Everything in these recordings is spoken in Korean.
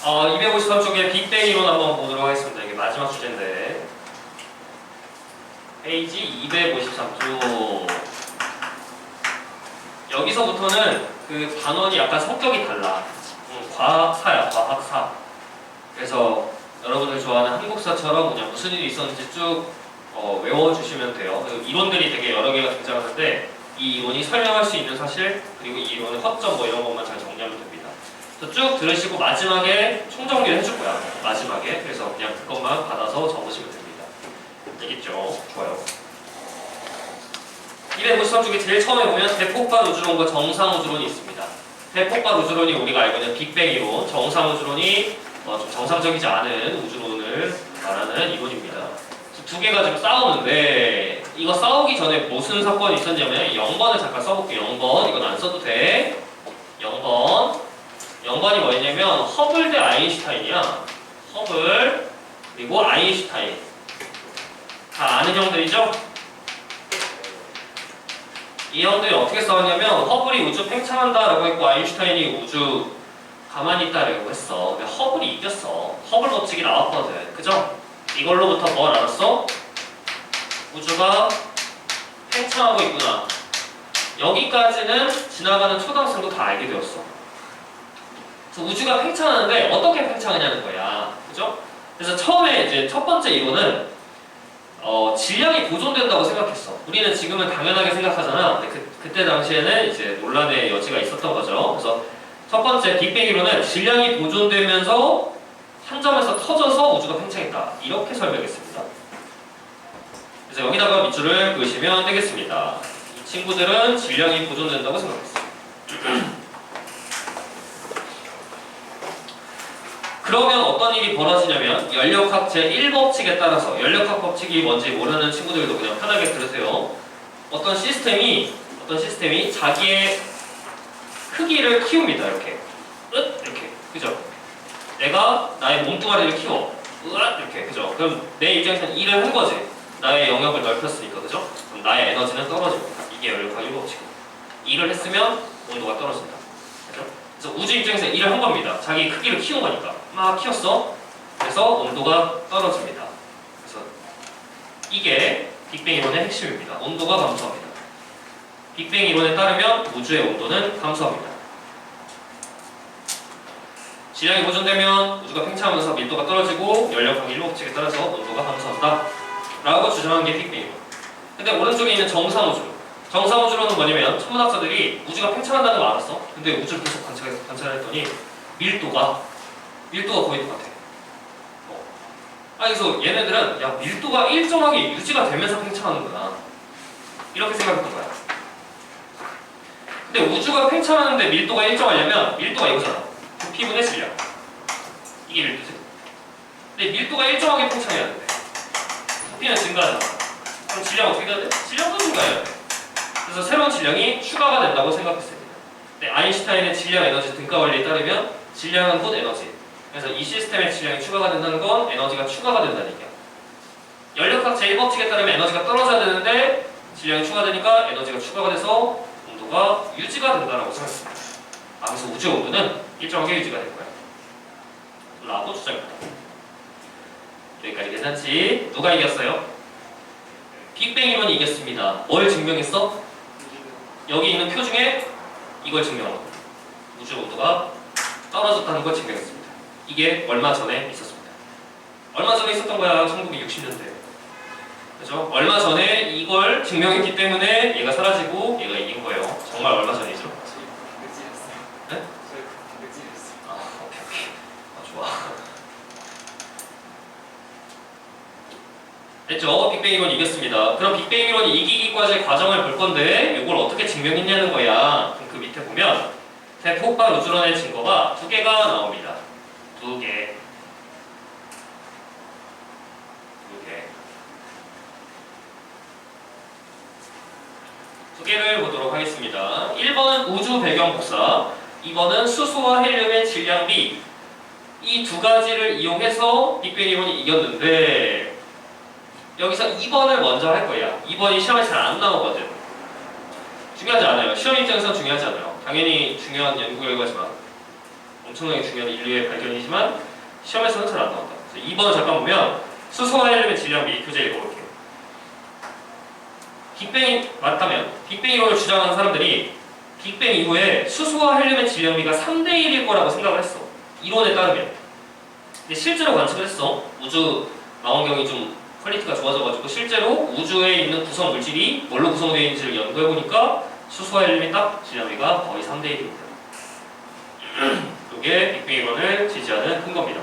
253쪽에 빅뱅 이론 한번 보도록 하겠습니다. 이게 마지막 주제인데 페이지 253쪽. 여기서부터는 그 단원이 약간 성격이 달라. 과학사야, 과학사. 그래서 여러분들 좋아하는 한국사처럼 그냥 무슨 일이 있었는지 쭉 외워주시면 돼요. 이론들이 되게 여러 개가 등장하는데 이 이론이 설명할 수 있는 사실, 그리고 이 이론의 허점 뭐 이런 것만 잘 정리하면 됩니다. 그래서 쭉 들으시고 마지막에 총정리를 해줄 거야. 마지막에. 그래서 그냥 그것만 받아서 적으시면 됩니다. 알겠죠? 좋아요. 253쪽에 제일 처음에 보면 대폭발 우주론과 정상 우주론이 있습니다. 대폭발 우주론이 우리가 알고 있는 빅뱅 이론, 정상 우주론이 좀 정상적이지 않은 우주론을 말하는 이론입니다. 두 개가 지금 싸우는데 이거 싸우기 전에 무슨 사건이 있었냐면 0번을 잠깐 써볼게요. 0번 이건 안 써도 돼. 0번이 뭐냐면 허블 대 아인슈타인이야. 허블 그리고 아인슈타인 다 아는 형들이죠? 이 형들이 어떻게 싸웠냐면 허블이 우주 팽창한다라고 했고 아인슈타인이 우주 가만히 있다라고 했어. 근데 허블이 이겼어. 허블 법칙이 나왔거든. 그죠? 이걸로부터 뭘 알았어? 우주가 팽창하고 있구나. 여기까지는 지나가는 초등학생도 다 알게 되었어. 그래서 우주가 팽창하는데 어떻게 팽창하냐는 거야. 그죠? 그래서 처음에 이제 첫 번째 이론은 질량이 보존된다고 생각했어. 우리는 지금은 당연하게 생각하잖아. 근데 그때 당시에는 이제 논란의 여지가 있었던 거죠. 그래서 첫 번째 빅뱅 이론은 질량이 보존되면서 한 점에서 터져서 우주가 팽창했다. 이렇게 설명했습니다. 그래서 여기다가 밑줄을 그으시면 되겠습니다. 이 친구들은 질량이 보존된다고 생각했어요. 그러면 어떤 일이 벌어지냐면 연력학 제1법칙에 따라서, 연력학 법칙이 뭔지 모르는 친구들도 그냥 편하게 들으세요. 어떤 시스템이 자기의 크기를 키웁니다. 이렇게 이렇게 그죠? 내가 나의 몸뚱아리를 키워 이렇게 그죠? 그럼 내 입장에서는 일을 한 거지. 나의 영역을 넓혔으니까 그죠? 그럼 나의 에너지는 떨어집니다. 이게 연력학 1법칙이에요. 일을 했으면 온도가 떨어진다. 그죠? 그래서 우주 입장에서 일을 한 겁니다. 자기 크기를 키운 거니까 막 키웠어. 그래서 온도가 떨어집니다. 그래서 이게 빅뱅 이론의 핵심입니다. 온도가 감소합니다. 빅뱅 이론에 따르면 우주의 온도는 감소합니다. 질량이 보존되면 우주가 팽창하면서 밀도가 떨어지고 연력학 1법칙에 따라서 온도가 감소한다 라고 주장한 게 빅뱅 이론. 근데 오른쪽에 있는 정상우주, 정상우주론은 뭐냐면 천문학자들이 우주가 팽창한다는 걸 알았어. 근데 우주를 계속 관찰했더니 밀도가 거의 똑같아. 그래서 얘네들은 야 밀도가 일정하게 유지가 되면서 팽창하는구나 이렇게 생각했던 거야. 근데 우주가 팽창하는데 밀도가 일정하려면 밀도가 이거잖아. 부피분의 질량. 이게 밀도지. 근데 밀도가 일정하게 팽창해야 돼. 부피는 증가하잖아. 그럼 질량 어떻게 돼야 돼? 질량도 증가해야 돼. 그래서 새로운 질량이 추가가 된다고 생각했습니다. 근데 아인슈타인의 질량 에너지 등가 원리에 따르면 질량은 곧 에너지. 그래서 이 시스템의 질량이 추가가 된다는 건 에너지가 추가가 된다는 얘기야. 연력학 제1법칙에 따르면 에너지가 떨어져야 되는데 질량이 추가되니까 에너지가 추가가 돼서 온도가 유지가 된다고 생각했습니다. 그래서 우주의 온도는 일정하게 유지가 될 거야 라고 주장합니다. 여기까지 괜찮지? 누가 이겼어요? 빅뱅 이론이 이겼습니다. 뭘 증명했어? 여기 있는 표 중에 이걸 증명한 거야. 우주 온도가 떨어졌다는 걸 증명했습니다. 이게 얼마 전에 있었습니다. 얼마 전에 있었던 거야. 1960년대. 그죠? 얼마 전에 이걸 증명했기 때문에 얘가 사라지고 얘가 이긴 거예요. 정말 얼마 전이죠? 네? 오케이. 좋아. 됐죠? 빅뱅 이론이 이겼습니다. 그럼 빅뱅 이론이 이기기까지의 과정을 볼 건데 이걸 어떻게 증명했냐는 거야. 그럼 그 밑에 보면 대폭발 우주론의 증거가 두 개가 나옵니다. 두 개. 두 개를 보도록 하겠습니다. 1번은 우주 배경 복사, 2번은 수소와 헬륨의 질량비. 이 두 가지를 이용해서 빅뱅 이론이 이겼는데 여기서 2번을 먼저 할 거야. 2번이 시험에 잘 안 나오거든. 중요하지 않아요. 시험 입장에서 중요하지 않아요. 당연히 중요한 연구 결과지만 엄청나게 중요한 인류의 발견이지만 시험에서는 잘 안 나온다. 그래서 2번을 잠깐 보면 수소와 헬륨의 질량 및 교재 읽어볼게요. 빅뱅이 맞다면 빅뱅 이론을 주장하는 사람들이 빅뱅 이후에 수소와 헬륨의 질량비가 3대1일 거라고 생각을 했어. 이론에 따르면. 근데 실제로 관측을 했어. 우주 망원경이 좀 퀄리티가 좋아져가지고 실제로 우주에 있는 구성 물질이 뭘로 구성되어 있는지를 연구해보니까 수소와 헬륨이 딱 질량비가 거의 3대1입니다. 이게 빅뱅 이론을 지지하는 큰 겁니다.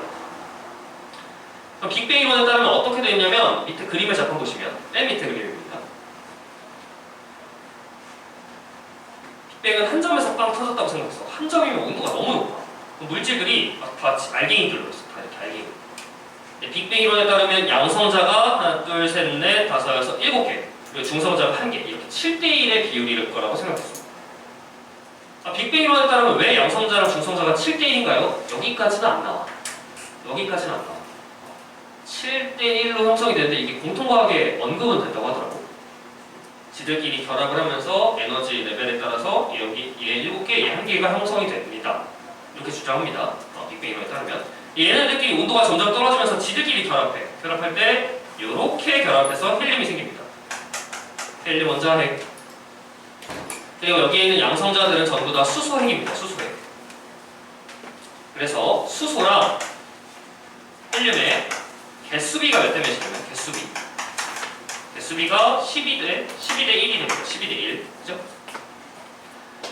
그럼 빅뱅 이론에 따르면 어떻게 되어 있냐면 밑에 그림을 잠깐 보시면 맨 밑에 그림입니다. 빅뱅은 한 점에서 빵 터졌다고 생각했어. 한 점이면 온도가 너무 높아. 물질들이 막 다 알갱이들로 있어. 다 이렇게 알갱이. 빅뱅 이론에 따르면 양성자가 하나, 둘, 셋, 넷, 다섯, 여섯, 7개 그리고 중성자가 1개 이렇게 7대1의 비율일 거라고 생각했어. 빅뱅 이론에 따르면 왜 양성자랑 중성자가 7대1인가요? 여기까지는 안 나와. 여기까지는 안 나와. 7대1로 형성이 되는데 이게 공통과학에 언급은 된다고 하더라고. 지들끼리 결합을 하면서 에너지 레벨에 따라서 여기 얘 7개, 얘 1개가 형성이 됩니다. 이렇게 주장합니다. 빅뱅 이론에 따르면 얘네들끼리 온도가 점점 떨어지면서 지들끼리 결합해. 결합할 때 이렇게 결합해서 헬륨이 생깁니다. 헬륨 원자핵. 그리고 여기에 있는 양성자들은 전부 다 수소핵입니다. 수소핵. 그래서 수소랑 헬륨의 개수비가 몇 대 몇이냐면 개수비. 개수비가 12대 1이 됩니다. 12대 1. 그죠?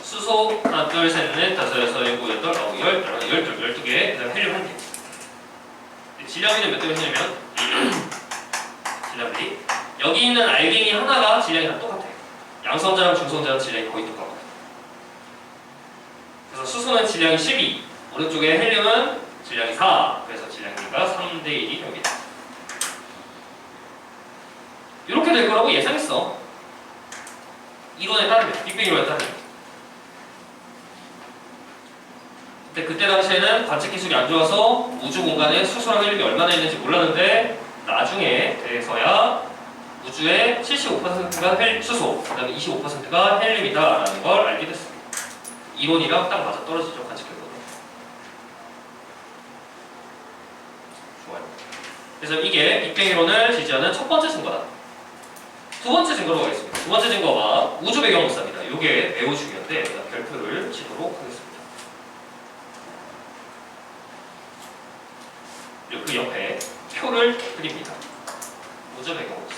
수소 하나, 둘, 셋, 넷, 다섯, 여섯, 일곱, 여덟, 아홉, 열, 12개, 그 다음 헬륨 1개. 질량비는 몇 대 몇이냐면 질량비. 여기 있는 알갱이 하나가 질량이 다 똑같아요. 양성자랑 중성자랑 질량이 거의 똑같고. 그래서 수소는 질량이 12, 오른쪽에 헬륨은 질량이 4, 그래서 질량비가 3대 1이 됩니다. 이렇게 될 거라고 예상했어. 이론에 따르면, 빅뱅 이론에 따르면. 근데 그때 당시에는 관측 기술이 안 좋아서 우주 공간에 수소랑 헬륨이 얼마나 있는지 몰랐는데 나중에 돼서야 우주의 75%가 수소, 그 다음에 25%가 헬륨이다라는 걸 알게 됐습니다. 이론이랑 딱 맞아 떨어지죠, 관측 결과가. 좋아요. 그래서 이게 빅뱅 이론을 지지하는 첫 번째 증거다. 두 번째 증거로 가겠습니다. 두 번째 증거가 우주 배경목사입니다. 이게 매우 중요한데 별표를 치도록 하겠습니다. 그리고 그 옆에 표를 그립니다. 우주 배경목사.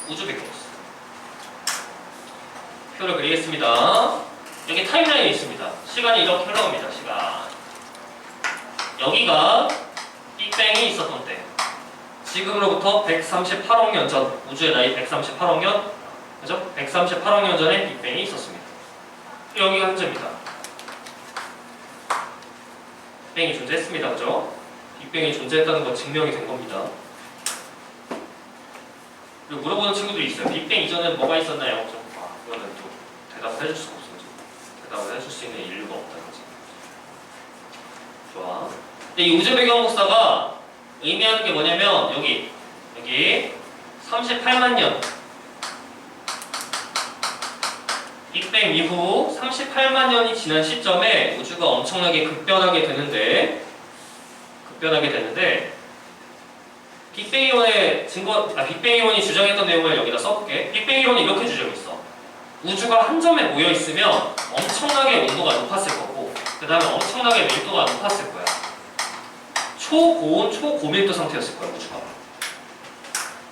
우주 배경목사. 표를 그리겠습니다. 여기 타임라인이 있습니다. 시간이 이렇게 흘러갑니다. 시간. 여기가 빅뱅이 있었던 때. 지금으로부터 138억 년 전, 우주의 나이 138억 년, 그죠? 138억 년 전에 빅뱅이 있었습니다. 여기가 현재입니다. 빅뱅이 존재했습니다. 그죠? 빅뱅이 존재했다는 건 증명이 된 겁니다. 그리고 물어보는 친구들이 있어요. 빅뱅 이전에 뭐가 있었나요? 그거는 또 대답을 해줄 수가 없어요. 대답을 해줄 수 있는 인류가 없다는 거지. 좋아. 근데 이 우주 배경 목사가 의미하는 게 뭐냐면 여기 38만 년 빅뱅 이후 38만 년이 지난 시점에 우주가 엄청나게 급변하게 되는데 빅뱅 이론의 빅뱅 이론이 주장했던 내용을 여기다 써볼게. 빅뱅 이론이 이렇게 주장했어. 우주가 한 점에 모여 있으면 엄청나게 온도가 높았을 거고, 그 다음에 엄청나게 밀도가 높았을 거야. 초고온, 초고밀도 상태였을 거야, 우주가.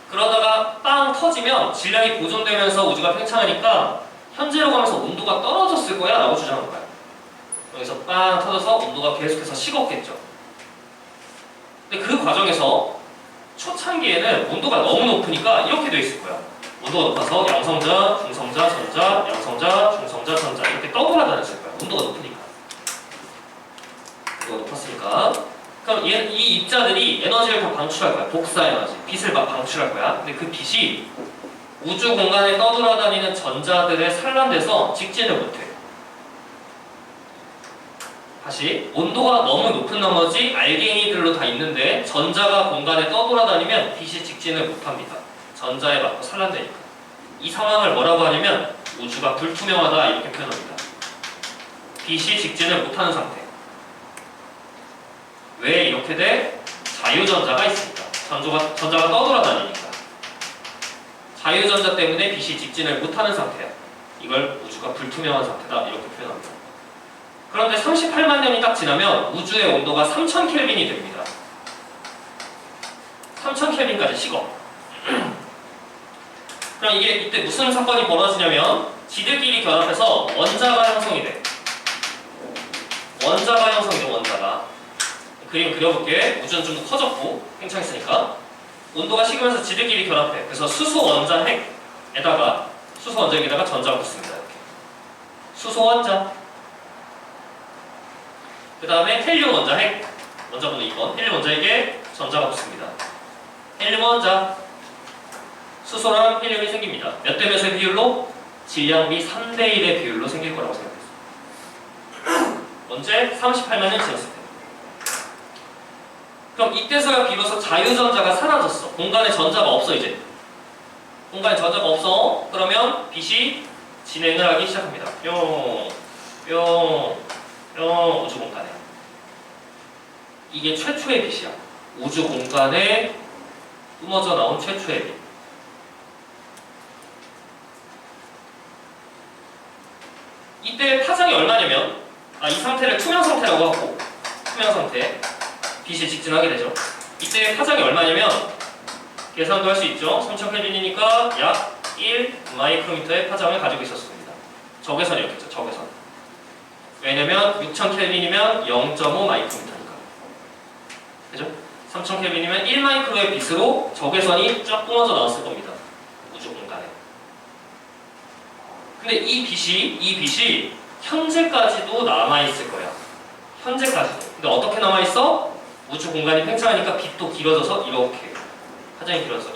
그러다가 빵 터지면 질량이 보존되면서 우주가 팽창하니까 현재로 가면서 온도가 떨어졌을 거야 라고 주장한 거야. 여기서 빵 터져서 온도가 계속해서 식었겠죠. 근데 그 과정에서 초창기에는 온도가 너무 높으니까 이렇게 돼 있을 거야. 온도가 높아서 양성자, 중성자, 전자, 양성자, 중성자, 전자 이렇게 떠돌아다녔을 거야. 온도가 높으니까. 온도가 높았으니까. 그럼 이 입자들이 에너지를 다 방출할 거야. 복사 에너지, 빛을 막 방출할 거야. 근데 그 빛이 우주 공간에 떠돌아다니는 전자들에 산란돼서 직진을 못해. 다시 온도가 너무 높은 나머지 알갱이들로 다 있는데 전자가 공간에 떠돌아다니면 빛이 직진을 못합니다. 전자에 맞고 산란되니까. 이 상황을 뭐라고 하냐면 우주가 불투명하다 이렇게 표현합니다. 빛이 직진을 못하는 상태. 왜 이렇게 돼? 자유전자가 있으니까. 전자가 떠돌아다니니까. 자유전자 때문에 빛이 직진을 못하는 상태야. 이걸 우주가 불투명한 상태다 이렇게 표현합니다. 그런데 38만 년이 딱 지나면 우주의 온도가 3000켈빈이 됩니다. 3000켈빈까지 식어. 그럼 이게 이때 무슨 사건이 벌어지냐면 지들끼리 결합해서 원자가 형성이 돼. 원자가 형성이 돼. 원자가. 그림 그려볼게. 우주는 좀 더 커졌고 팽창했으니까 온도가 식으면서 지들끼리 결합해. 그래서 수소 원자 핵에다가 수소 원자 핵에다가 전자가 붙습니다. 이렇게. 수소 원자. 그 다음에 헬륨 원자 핵. 원자번호 2번. 헬륨 원자 핵에 전자가 붙습니다. 헬륨 원자. 수소랑 헬륨이 생깁니다. 몇 대 몇의 비율로? 질량비 3대 1의 비율로 생길 거라고 생각했어요. 언제? 38만 년 지났을 때. 그럼 이때서야 비로소 자유전자가 사라졌어. 공간에 전자가 없어 이제. 공간에 전자가 없어. 그러면 빛이 진행을 하기 시작합니다. 뿅, 뿅, 뿅. 우주 공간에. 이게 최초의 빛이야. 우주 공간에 뿜어져 나온 최초의 빛. 이때 파장이 얼마냐면 이 상태를 투명 상태라고 하고 투명 상태 빛이 직진하게 되죠. 이때 파장이 얼마냐면 계산도 할 수 있죠. 3000켈빈이니까 약 1 마이크로미터의 파장을 가지고 있었습니다. 적외선이었겠죠. 적외선. 왜냐면 6000켈빈이면 0.5 마이크로미터니까. 그죠? 3000켈빈이면 1 마이크로의 빛으로 적외선이 쫙 뿜어져 나왔을 겁니다. 우주 공간에. 근데 이 빛이 현재까지도 남아있을 거야. 현재까지도. 근데 어떻게 남아있어? 우주 공간이 팽창하니까 빛도 길어져서 이렇게. 파장이 길어져서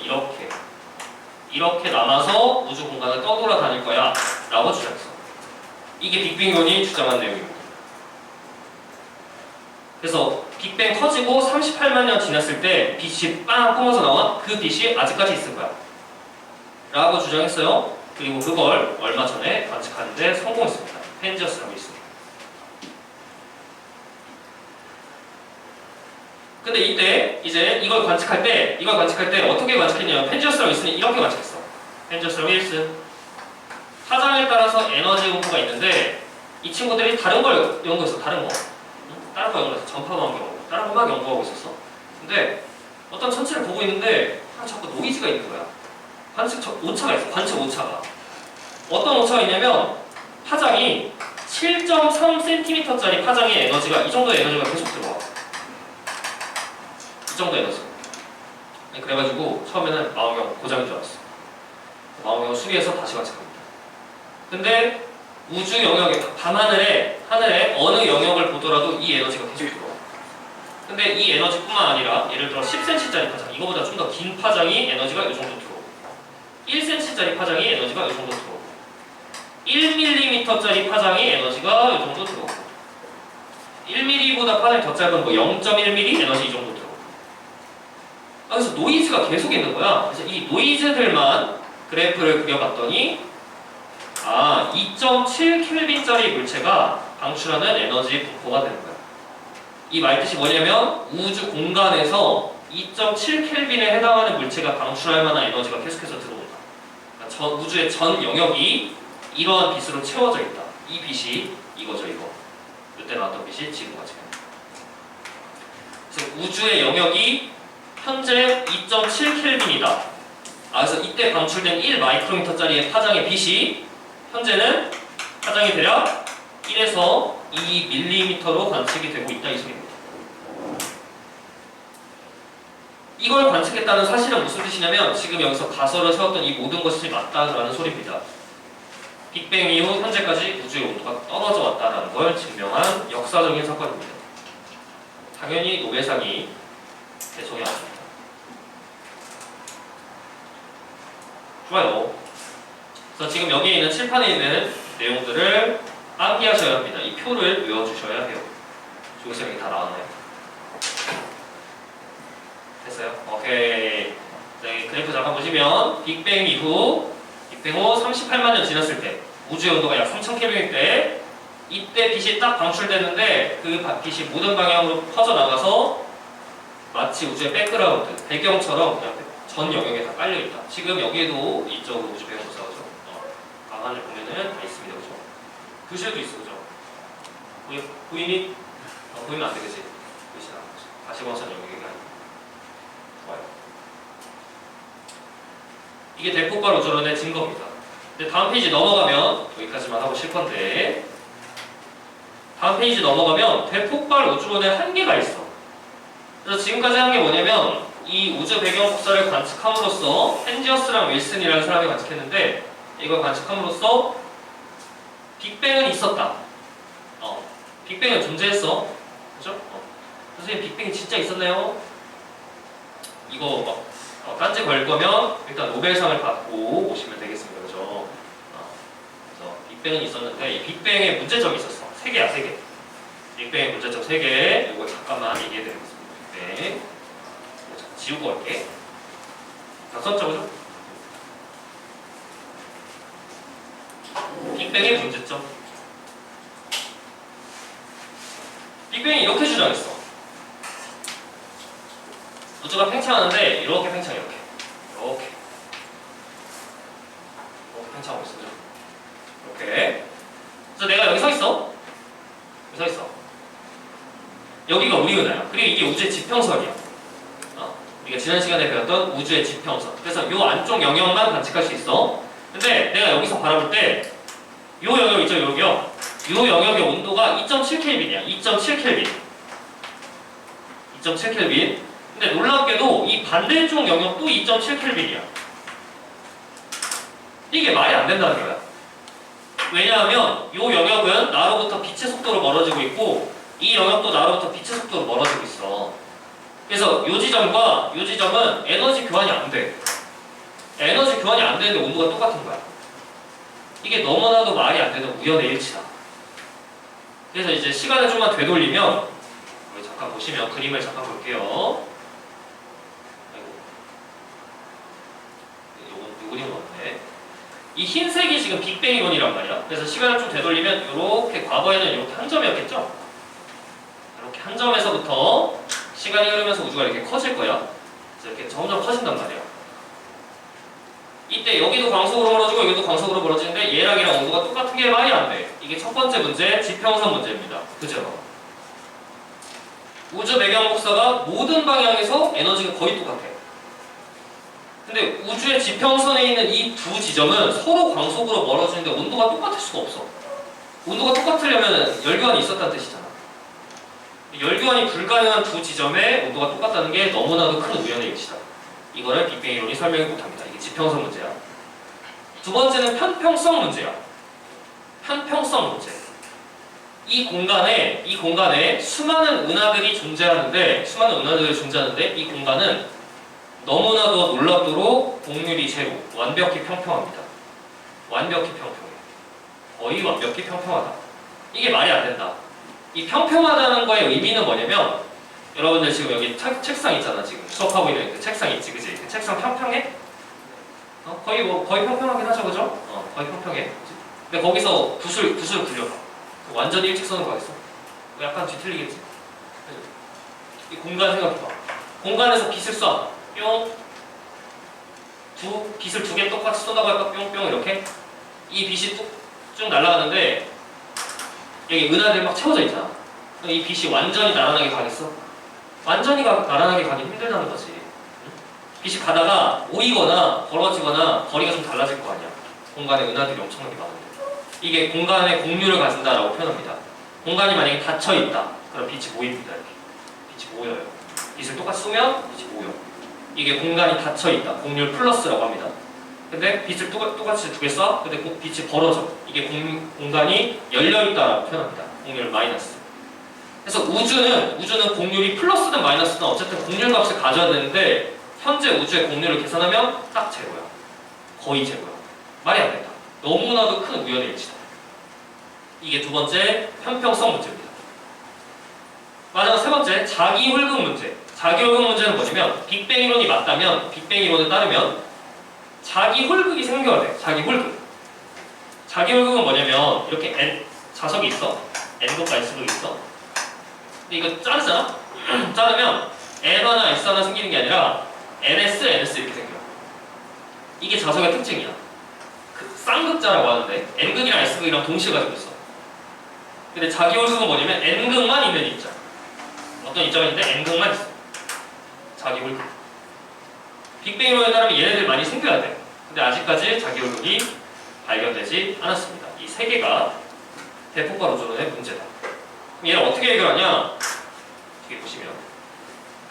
이렇게 남아서 우주 공간을 떠돌아다닐 거야. 라고 주장했어. 이게 빅뱅론이 주장한 내용입니다. 그래서 빅뱅 터지고 38만 년 지났을 때 빛이 빵 뿜어져 나와 그 빛이 아직까지 있을 거야. 라고 주장했어요. 그리고 그걸 얼마 전에 관측하는데 성공했습니다. 펜지어스라고 있습니다. 근데 이때 이제 이걸 관측할 때 어떻게 관측했냐면 펜지어스라고 있으니 이렇게 관측했어. 펜지어스라고 1스. 파장에 따라서 에너지 분포가 있는데 이 친구들이 다른 걸 연구했어. 다른 거 연구했어. 전파망 연구. 다른 거 막 연구하고 있었어. 근데 어떤 천체를 보고 있는데 자꾸 노이즈가 있는 거야. 관측 오차가 있어. 관측 오차가. 어떤 오차가 있냐면 파장이 7.3cm짜리 파장의 에너지가 이 정도의 에너지가 계속 들어와. 이 정도 에너지. 그래가지고 처음에는 망원경 고장인 줄 알았어. 망원경을 수리해서 다시 관측합니다. 근데 우주 영역에 밤하늘에 어느 영역을 보더라도 이 에너지가 계속 들어와. 근데 이 에너지뿐만 아니라 예를 들어 10cm짜리 파장, 이거보다 좀 더 긴 파장이 에너지가 이 정도 들어오고 1cm짜리 파장이 에너지가 이 정도 들어오고 1mm짜리 파장이 에너지가 이 정도 들어오고 1mm보다 파장이 더 짧은 0.1mm 에너지 이 정도 들어오고 그래서 노이즈가 계속 있는 거야. 그래서 이 노이즈들만 그래프를 그려봤더니 2.7켈빈짜리 물체가 방출하는 에너지 분포가 되는 거야. 이 말뜻이 뭐냐면 우주 공간에서 2.7켈빈에 해당하는 물체가 방출할 만한 에너지가 계속해서 들어온다. 그러니까 우주의 전 영역이 이러한 빛으로 채워져 있다. 이 빛이 이거죠, 이거. 이때 나왔던 빛이 지금 같이. 그래서 우주의 영역이 현재 2.7켈빈이다. 그래서 이때 방출된 1 마이크로미터짜리의 파장의 빛이 현재는 파장이 대략 1에서 2mm로 관측이 되고 있다 이 소리입니다. 이걸 관측했다는 사실은 무슨 뜻이냐면 지금 여기서 가설을 세웠던 이 모든 것이 맞다라는 소리입니다. 빅뱅 이후 현재까지 우주의 온도가 떨어져 왔다는 걸 증명한 역사적인 사건입니다. 당연히 노벨상이 대성이 왔습니다. 좋아요. 그래서 지금 여기에 있는 칠판에 있는 내용들을 암기하셔야 합니다. 이 표를 외워주셔야 해요. 여기서 여기 다 나왔나요? 됐어요? 오케이. 네, 그래프 잠깐 보시면 빅뱅 이후 빅뱅 후 38만 년 지났을 때 우주의 온도가 약 3000켈빈일 때 이때 빛이 딱 방출되는데 그 빛이 모든 방향으로 퍼져나가서 마치 우주의 백그라운드, 배경처럼 그냥 전 영역에 다 깔려있다. 지금 여기에도 이쪽으로 우주 배경 복사하죠. 가만을 보면은 다 있습니다. 그죠? 교실도 있어. 그죠? 보이니? 보이면 안 되겠지? 교실 안 보지. 가시광선 영역이 아니고. 좋아요. 이게 대폭발 우주론의 증거입니다. 근데 다음 페이지 넘어가면 여기까지만 하고 쉴 건데 다음 페이지 넘어가면 대폭발 우주론의 한계가 있어. 그래서 지금까지 한 게 뭐냐면 이 우주 배경 복사를 관측함으로써 펜지어스랑 윌슨이라는 사람이 관측했는데 이걸 관측함으로써 빅뱅은 있었다. 빅뱅은 존재했어. 그죠? 선생님 빅뱅이 진짜 있었나요? 이거 딴지 걸 거면 일단 노벨상을 받고 오시면 되겠습니다. 그죠? 그래서 빅뱅은 있었는데 이 빅뱅의 문제점이 있었어. 3개야, 3개. 빅뱅의 문제점 3개. 이거 잠깐만 얘기해 드리겠습니다. 네. 지우고 갈게. 다 썼죠, 그죠? 빅뱅의 문제점. 빅뱅이 이렇게 주장했어. 우주가 팽창하는데 이렇게 팽창해, 이렇게 팽창하고 있어, 그죠? 이렇게. 그래서 내가 여기 서 있어. 여기 서 있어. 여기가 우리 은하야. 그리고 이게 우주의 지평선이야. 우리가 지난 시간에 배웠던 우주의 지평선. 그래서 요 안쪽 영역만 관측할 수 있어. 근데 내가 여기서 바라볼 때 요 영역 있죠, 여기요. 요 영역의 온도가 2.7켈빈이야. 2.7켈빈. 2.7켈빈. 근데 놀랍게도 이 반대쪽 영역도 2.7켈빈이야. 이게 말이 안 된다는 거야. 왜냐하면 요 영역은 나로부터 빛의 속도로 멀어지고 있고 이 영역도 나로부터 빛의 속도로 멀어지고 있어. 그래서 요 지점과 요 지점은 에너지 교환이 안 돼. 에너지 교환이 안 되는데 온도가 똑같은 거야. 이게 너무나도 말이 안 되는 우연의 일치다. 그래서 이제 시간을 좀만 되돌리면 여기 잠깐 보시면 그림을 잠깐 볼게요. 요 그림은 없네. 이 흰색이 지금 빅뱅 이론이란 말이야. 그래서 시간을 좀 되돌리면 이렇게 과거에는 이렇게 한 점이었겠죠? 이렇게 한 점에서부터 시간이 흐르면서 우주가 이렇게 커질 거야. 그래서 이렇게 점점 커진단 말이야. 이때 여기도 광속으로 멀어지고 여기도 광속으로 멀어지는데 얘랑 얘랑 온도가 똑같은 게 말이 안 돼. 이게 첫 번째 문제, 지평선 문제입니다. 그죠? 우주 배경 복사가 모든 방향에서 에너지가 거의 똑같아. 근데 우주의 지평선에 있는 이 두 지점은 서로 광속으로 멀어지는데 온도가 똑같을 수가 없어. 온도가 똑같으려면 열교환이 있었다는 뜻이잖아. 열교환이 불가능한 두 지점의 온도가 똑같다는 게 너무나도 큰 우연의 일치다. 이거를 빅뱅 이론이 설명을 못합니다. 이게 지평선 문제야. 두 번째는 편평성 문제야. 편평성 문제. 이 공간에 수많은 은하들이 존재하는데 이 공간은 너무나도 놀랍도록 곡률이 제로, 완벽히 평평합니다. 완벽히 평평해. 거의 완벽히 평평하다. 이게 말이 안 된다. 이 평평하다는 거의 의미는 뭐냐면 여러분들 지금 여기 책상 있잖아. 지금 수업하고 있는 그 책상 있지, 그지? 그 책상 평평해? 거의 평평하긴 하죠, 그죠? 거의 평평해. 그치? 근데 거기서 붓을 굴려봐. 완전히 일직선으로 가겠어? 약간 뒤틀리겠지? 이 공간 생각해봐. 공간에서 빛을 쏴. 뿅. 빛을 두 개 똑같이 쏟아갈까? 뿅뿅 이렇게. 이 빛이 쭉 날아가는데 여기 은하들이 막 채워져 있잖아. 이 빛이 완전히 나란하게 가겠어? 완전히 나란하게 가긴 힘들다는 거지. 빛이 가다가 오이거나 벌어지거나 거리가 좀 달라질 거 아니야. 공간에 은하들이 엄청나게 많은데. 이게 공간의 곡률을 가진다라고 표현합니다. 공간이 만약에 닫혀있다. 그럼 빛이 모입니다. 이렇게. 빛이 모여요. 빛을 똑같이 쏘면 빛이 모여. 이게 공간이 닫혀있다. 곡률 플러스라고 합니다. 근데 빛을 똑같이 두 개 쏴. 근데 빛이 벌어져. 이게 공간이 열려있다라고 표현합니다. 곡률 마이너스. 그래서 우주는 곡률이 플러스든 마이너스든 어쨌든 곡률 값을 가져야 되는데 현재 우주의 곡률을 계산하면 딱 제로야. 거의 제로야. 말이 안 된다. 너무나도 큰 우연의 일치다. 이게 두 번째 편평성 문제입니다. 마지막 세 번째 자기홀극 문제. 자기홀극 문제는 뭐냐면 빅뱅 이론이 맞다면 빅뱅 이론에 따르면 자기 홀극이 생겨야 돼. 자기 홀극. 자기 홀극은 뭐냐면 이렇게 n 자석이 있어. n것과 s극이 있어. 근데 이거 자르잖아? 자르면 n 하나 s 하나 생기는 게 아니라 ns ns 이렇게 생겨. 이게 자석의 특징이야. 그 쌍극자라고 하는데 n극이랑 s극이랑 동시에 가지고 있어. 근데 자기 홀극은 뭐냐면 n극만 있는 입자. 어떤 입자가 있는데 n극만 있어. 자기 홀극. 빅뱅 이론에 따르면 얘네들 많이 생겨야 돼. 근데 아직까지 자기 홀극이 발견되지 않았습니다. 이 세 개가 대폭발 우주론의 문제다. 그럼 얘를 어떻게 해결하냐? 여기 보시면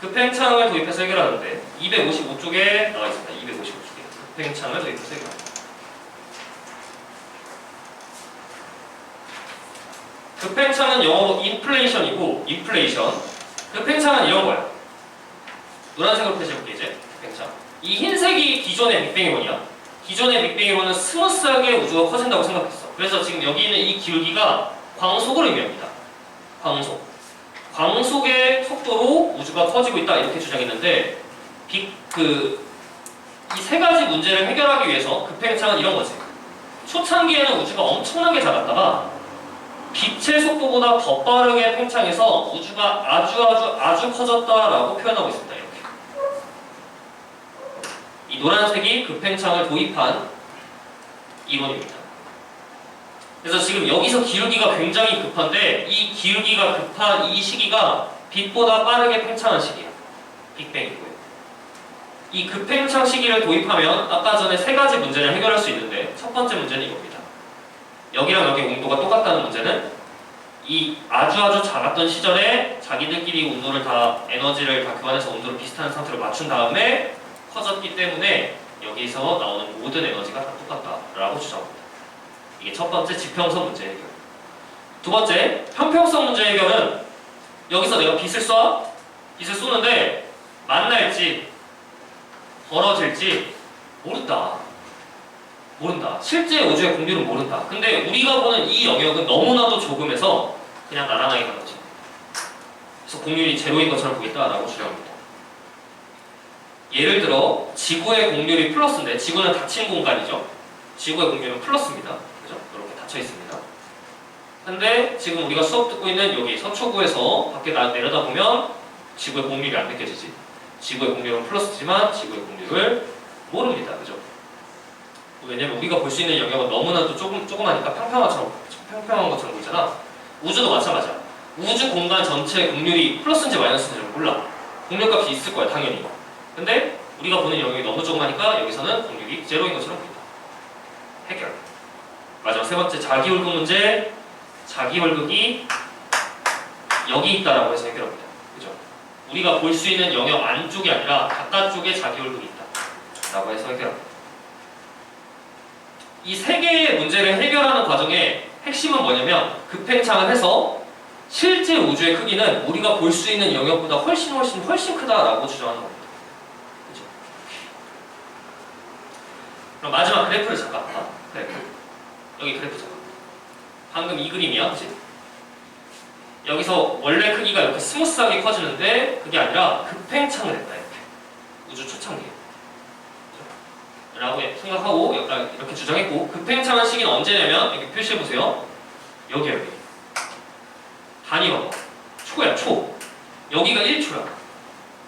급팽창을 도입해서 해결하는데 255쪽에 나와 있습니다. 255쪽에 급팽창을 도입해서 해결합니다. 급팽창은 영어로 인플레이션이고 인플레이션. 급팽창은 이런 거야. 노란색으로 표시해볼게 이제. 급팽창. 이 흰색이 기존의 빅뱅 이론이야. 기존의 빅뱅 이론은 스무스하게 우주가 커진다고 생각했어. 그래서 지금 여기 있는 이 기울기가 광속을 의미합니다. 광속. 광속의 속도로 우주가 커지고 있다 이렇게 주장했는데 이 세 가지 문제를 해결하기 위해서 급팽창은 이런 거지. 초창기에는 우주가 엄청나게 작았다가 빛의 속도보다 더 빠르게 팽창해서 우주가 아주 커졌다라고 표현하고 있습니다. 이렇게. 이 노란색이 급팽창을 도입한 이론입니다. 그래서 지금 여기서 기울기가 굉장히 급한데 이 기울기가 급한 이 시기가 빛보다 빠르게 팽창한 시기야. 빅뱅이고요. 이 급팽창 시기를 도입하면 아까 전에 세 가지 문제를 해결할 수 있는데 첫 번째 문제는 이겁니다. 여기랑 여기 온도가 똑같다는 문제는 이 아주 작았던 시절에 자기들끼리 온도를 다 에너지를 다 교환해서 온도를 비슷한 상태로 맞춘 다음에 커졌기 때문에 여기서 나오는 모든 에너지가 다 똑같다라고 주장합니다. 이게 첫 번째 지평선 문제 해결. 두 번째 편평성 문제 해결은 여기서 내가 빛을 쏘는데 만날지 벌어질지 모른다. 실제 우주의 공률은 모른다. 근데 우리가 보는 이 영역은 너무나도 조금해서 그냥 나란하게 가는 거지. 그래서 공률이 제로인 것처럼 보겠다라고 주장합니다. 예를 들어 지구의 공률이 플러스인데 지구는 닫힌 공간이죠. 지구의 공률은 플러스입니다. 그죠? 이렇게 닫혀 있습니다. 근데 지금 우리가 수업 듣고 있는 여기 서초구에서 밖에 내려다보면 지구의 공률이 안 느껴지지. 지구의 공률은 플러스지만 지구의 공률을 모릅니다. 그죠? 왜냐면 우리가 볼 수 있는 영역은 너무나도 조그마니까 평평한 것처럼 보이잖아. 우주도 마찬가지야. 우주 공간 전체의 공률이 플러스인지 마이너스인지 몰라. 공률값이 있을 거야 당연히. 근데 우리가 보는 영역이 너무 조그마니까 여기서는 공률이 제로인 것처럼 보인다. 해결. 마지막 세 번째 자기홀극 문제. 자기홀극이 여기 있다라고 해서 해결합니다. 그죠? 우리가 볼 수 있는 영역 안쪽이 아니라 바깥쪽에 자기홀극이 있다라고 해서 해결합니다. 이 세 개의 문제를 해결하는 과정의 핵심은 뭐냐면 급팽창을 해서 실제 우주의 크기는 우리가 볼 수 있는 영역보다 훨씬 크다라고 주장하는 겁니다. 그렇죠? 그럼 마지막 그래프를 잠깐 봐. 여기 그래프 잠깐. 방금 이 그림이야, 그치? 여기서 원래 크기가 이렇게 스무스하게 커지는데 그게 아니라 급팽창을 했다 이렇게. 우주 초창기에. 라고 생각하고 이렇게 주장했고 급팽창한 시기는 언제냐면 여기 표시해보세요. 여기 단위 봐봐. 초야 초. 여기가 1초야.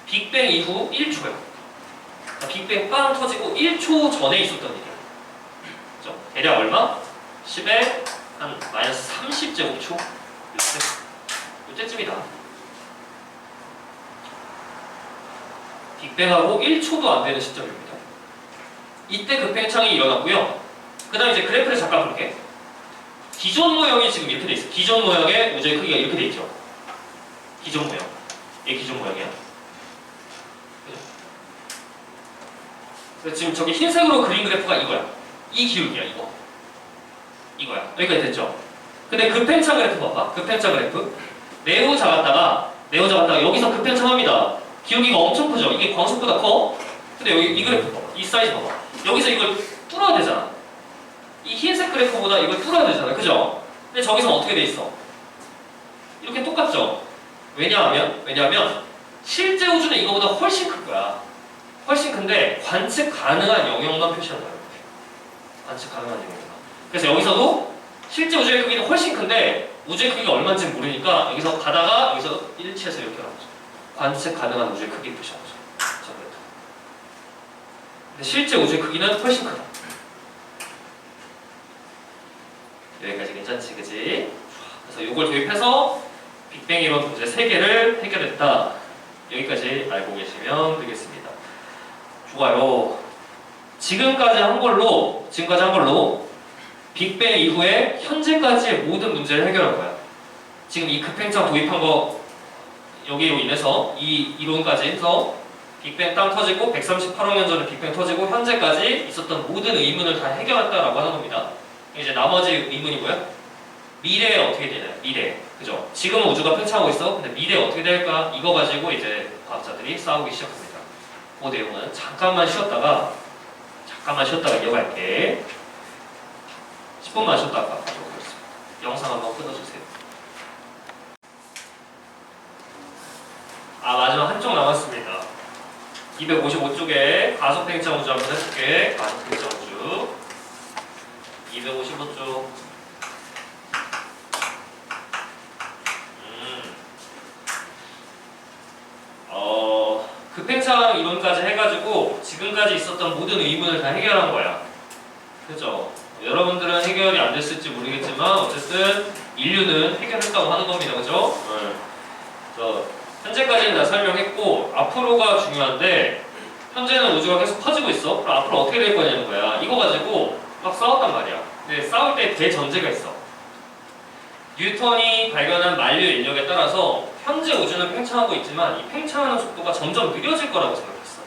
빅뱅 이후 1초야. 빅뱅 빵 터지고 1초 전에 있었던 일이야. 그죠? 대략 얼마? 10에 한 마이너스 30제곱초? 이때쯤이다. 빅뱅하고 1초도 안 되는 시점입니다. 이때 급팽창이 일어났고요. 그 다음에 이제 그래프를 잠깐 볼게. 기존 모형이 지금 이렇게 돼 있어. 기존 모형의 우주의 크기가 이렇게 돼 있죠. 기존 모형. 얘 기존 모형이야. 그죠? 그래서 지금 저기 흰색으로 그린 그래프가 이거야. 이 기울기야, 이거야. 여기까지 됐죠? 근데 급팽창 그래프 봐봐. 급팽창 그래프. 매우 작았다가 여기서 급팽창합니다. 기울기가 엄청 크죠? 이게 광속보다 커. 근데 여기 이 그래프 봐봐. 이 사이즈 봐봐. 여기서 이걸 뚫어야 되잖아. 이 흰색 그래프보다 이걸 뚫어야 되잖아. 그죠? 근데 저기서 어떻게 돼 있어? 이렇게 똑같죠? 왜냐하면 실제 우주는 이거보다 훨씬 클 거야. 훨씬 큰데 관측 가능한 영역만 표시한 거예요. 관측 가능한 영역만. 그래서 여기서도 실제 우주의 크기는 훨씬 큰데 우주의 크기가 얼마인지 모르니까 여기서 가다가 여기서 일치해서 이렇게 하는 거죠. 관측 가능한 우주의 크기를 표시한 거죠. 근데 실제 우주의 크기는 훨씬 크다. 여기까지 괜찮지, 그지? 그래서 이걸 도입해서 빅뱅 이론 문제 3개를 해결했다. 여기까지 알고 계시면 되겠습니다. 좋아요. 지금까지 한 걸로 빅뱅 이후에 현재까지의 모든 문제를 해결한 거야. 지금 이 급팽창 도입한 거 여기로 인해서 이 이론까지 해서 빅뱅 땅 터지고 138억 년 전에 빅뱅 터지고 현재까지 있었던 모든 의문을 다 해결했다라고 하는 겁니다. 이제 나머지 의문이 뭐야? 미래에 어떻게 되냐? 미래. 그죠? 지금은 우주가 팽창하고 있어. 근데 미래에 어떻게 될까? 이거 가지고 이제 과학자들이 싸우기 시작합니다. 그 내용은 잠깐만 쉬었다가 이어갈게. 10분만 쉬었다가 가져오고 있습니다. 영상 한번 끊어주세요. 마지막 한쪽 남았습니다. 255쪽에 가속팽창 우주 한번 해볼게. 가속팽창 우주 255쪽. 급팽창 이론까지 해가지고 지금까지 있었던 모든 의문을 다 해결한 거야. 그죠? 여러분들은 해결이 안 됐을지 모르겠지만 어쨌든 인류는 해결했다고 하는 겁니다. 그죠? 현재까지는 다 설명했고 앞으로가 중요한데 현재는 우주가 계속 커지고 있어. 그럼 앞으로 어떻게 될 거냐는 거야. 이거 가지고 막 싸웠단 말이야. 근데 싸울 때 대전제가 있어. 뉴턴이 발견한 만류 인력에 따라서 현재 우주는 팽창하고 있지만 이 팽창하는 속도가 점점 느려질 거라고 생각했어.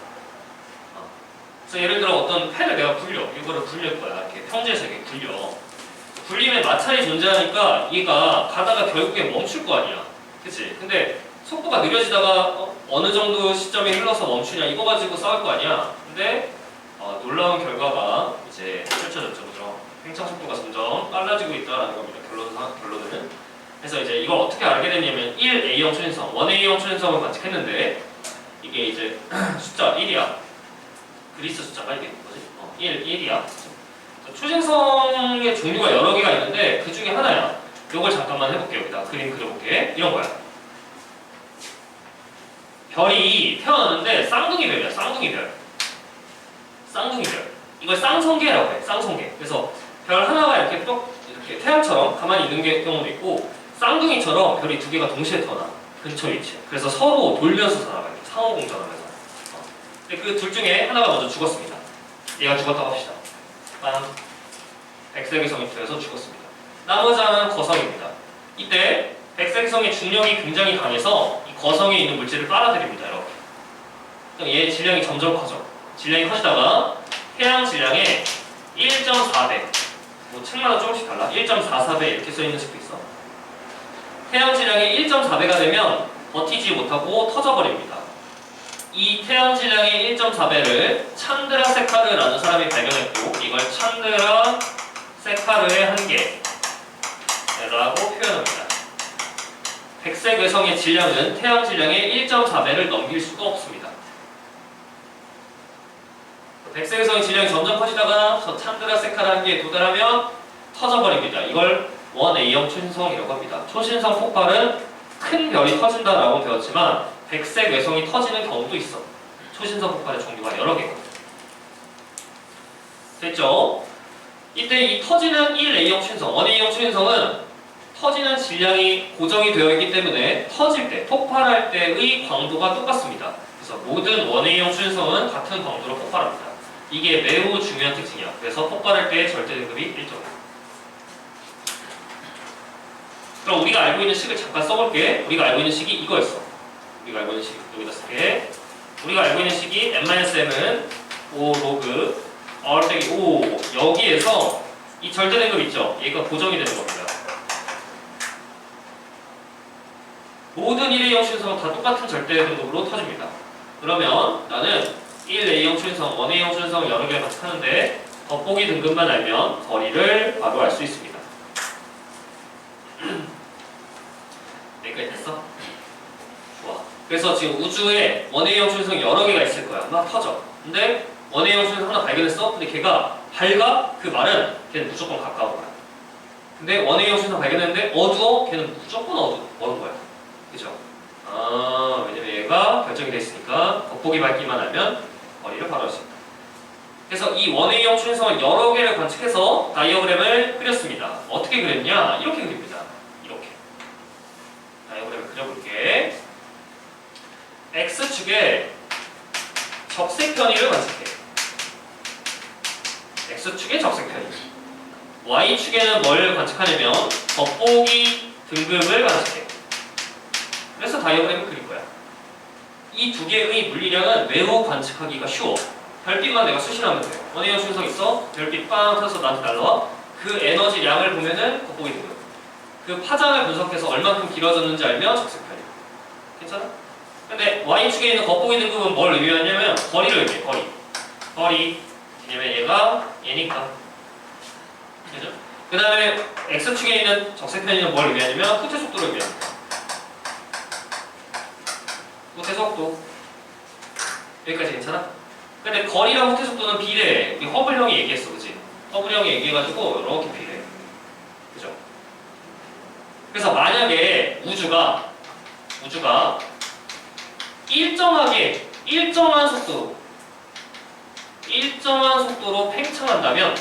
그래서 예를 들어 어떤 펜을 내가 굴려. 이거를 굴릴 거야. 이렇게 평지에서 이렇게 굴려. 굴림에 마찰이 존재하니까 얘가 가다가 결국에 멈출 거 아니야. 그치? 근데 속도가 느려지다가 어느 정도 시점이 흘러서 멈추냐 이거 가지고 싸울 거 아니야. 근데 놀라운 결과가 이제 펼쳐졌죠. 그죠? 팽창 속도가 점점 빨라지고 있다라는 겁니다. 결론은. 그래서 이제 이걸 어떻게 알게 됐냐면 1A형 초신성, 1A형 초신성을 관측했는데 이게 이제 숫자 1이야. 그리스 숫자가 이게 뭐지? 1이야. 초신성의 종류가 여러 개가 있는데 그 중에 하나야. 이걸 잠깐만 해볼게. 여기다 그림 그려볼게. 이런 거야. 별이 태어나는데 쌍둥이 별이야. 쌍둥이 별. 이걸 쌍성계라고 해. 쌍성계. 그래서 별 하나가 이렇게 태양처럼 가만히 있는 경우도 있고 쌍둥이처럼 별이 2개가 동시에 태어나. 근처 위치에. 그래서 서로 돌면서 살아가요. 상호공전하면서. 근데 그 둘 중에 하나가 먼저 죽었습니다. 얘가 죽었다고 합시다. 백색위성이 투여해서 죽었습니다. 나머지 하나는 거성입니다. 이때 백색위성의 중력이 굉장히 강해서 이 거성에 있는 물질을 빨아들입니다. 이렇게. 얘 질량이 점점 커져. 질량이 커지다가 태양 질량의 1.4배. 뭐 책마다 조금씩 달라. 1.44배 이렇게 써있는 책도 있어. 태양 질량이 1.4배가 되면 버티지 못하고 터져버립니다. 이 태양 질량의 1.4배를 찬드라 세카르라는 사람이 발견했고 이걸 찬드라 세카르의 한계라고 표현합니다. 백색 외성의 질량은 태양 질량의 1.4배를 넘길 수가 없습니다. 백색 외성의 질량이 점점 커지다가 저 찬드라 세카르 한계에 도달하면 터져버립니다. 이걸 1A형 초신성이라고 합니다. 초신성 폭발은 큰 별이 터진다라고 배웠지만 백색 외성이 터지는 경우도 있어. 초신성 폭발의 종류가 여러 개거든. 됐죠? 이때 이 터지는 1A형 초신성, 1A형 초신성은 터지는 질량이 고정이 되어 있기 때문에 터질 때, 폭발할 때의 광도가 똑같습니다. 그래서 모든 1A형 초신성은 같은 광도로 폭발합니다. 이게 매우 중요한 특징이야. 그래서 폭발할 때의 절대 등급이 1.5. 그럼 우리가 알고 있는 식을 잠깐 써볼게. 우리가 알고 있는 식이 이거였어. 우리가 알고 있는 식이 여기다 쓸게. 우리가 알고 있는 식이 n-m은 5 로그 r 빼기 5 여기에서 이 절대 등급 있죠? 얘가 고정이 되는 겁니다. 모든 1A형 초신성은 다 똑같은 절대 등급으로 터집니다. 그러면 나는 1A형 초신성, 1A형 초신성 여러 개를 같이 하는데 덧보기 등급만 알면 거리를 바로 알 수 있습니다. 여기까지 됐어? 좋아. 그래서 지금 우주에 1A형 초신성이 여러 개가 있을 거야. 막 터져. 근데 원A형 초인성 하나 발견했어? 근데 걔가 밝아? 그 말은 걔는 무조건 가까운 거야. 근데 원A형 초인성 발견했는데 어두워? 걔는 무조건 어두운 거야. 그죠? 아, 왜냐면 얘가 결정이 됐으니까 겉보기 밝기만 하면 거리를 바로 할 수 있다. 그래서 이 원A형 초인성을 여러 개를 관측해서 다이어그램을 그렸습니다. 어떻게 그렸냐? 이렇게 그립니다. 이렇게. 다이어그램을 그려볼게. X축에 적색 편의를 관측해. X축의 적색 편의. Y축에는 뭘 관측하냐면 겉보기 등급을 관측해. 그래서 다이어그램을 그릴 거야. 이 두 개의 물리량은 매우 관측하기가 쉬워. 별빛만 내가 수신하면 돼. 원A형 초인성 있어? 별빛 빵 터서 나한테 날라와. 그 에너지량을 보면은 겉보기 등급. 그 파장을 분석해서 얼만큼 길어졌는지 알면 적색 편의. 괜찮아? 근데 Y축에 있는 겉보기 등급은 뭘 의미하냐면 거리를 의미해. 거리. 왜냐면 얘니까. 그죠? 그 다음에 X축에 있는 적색 편의는 뭘 의미하냐면 후퇴 속도를 의미합니다. 후퇴 속도. 여기까지 괜찮아? 근데 거리랑 후퇴 속도는 비례해. 우리 허블 형이 얘기했어, 그치? 허블 형이 얘기해가지고 이렇게 비례해. 그죠? 그래서 만약에 우주가 일정한 속도로 팽창한다면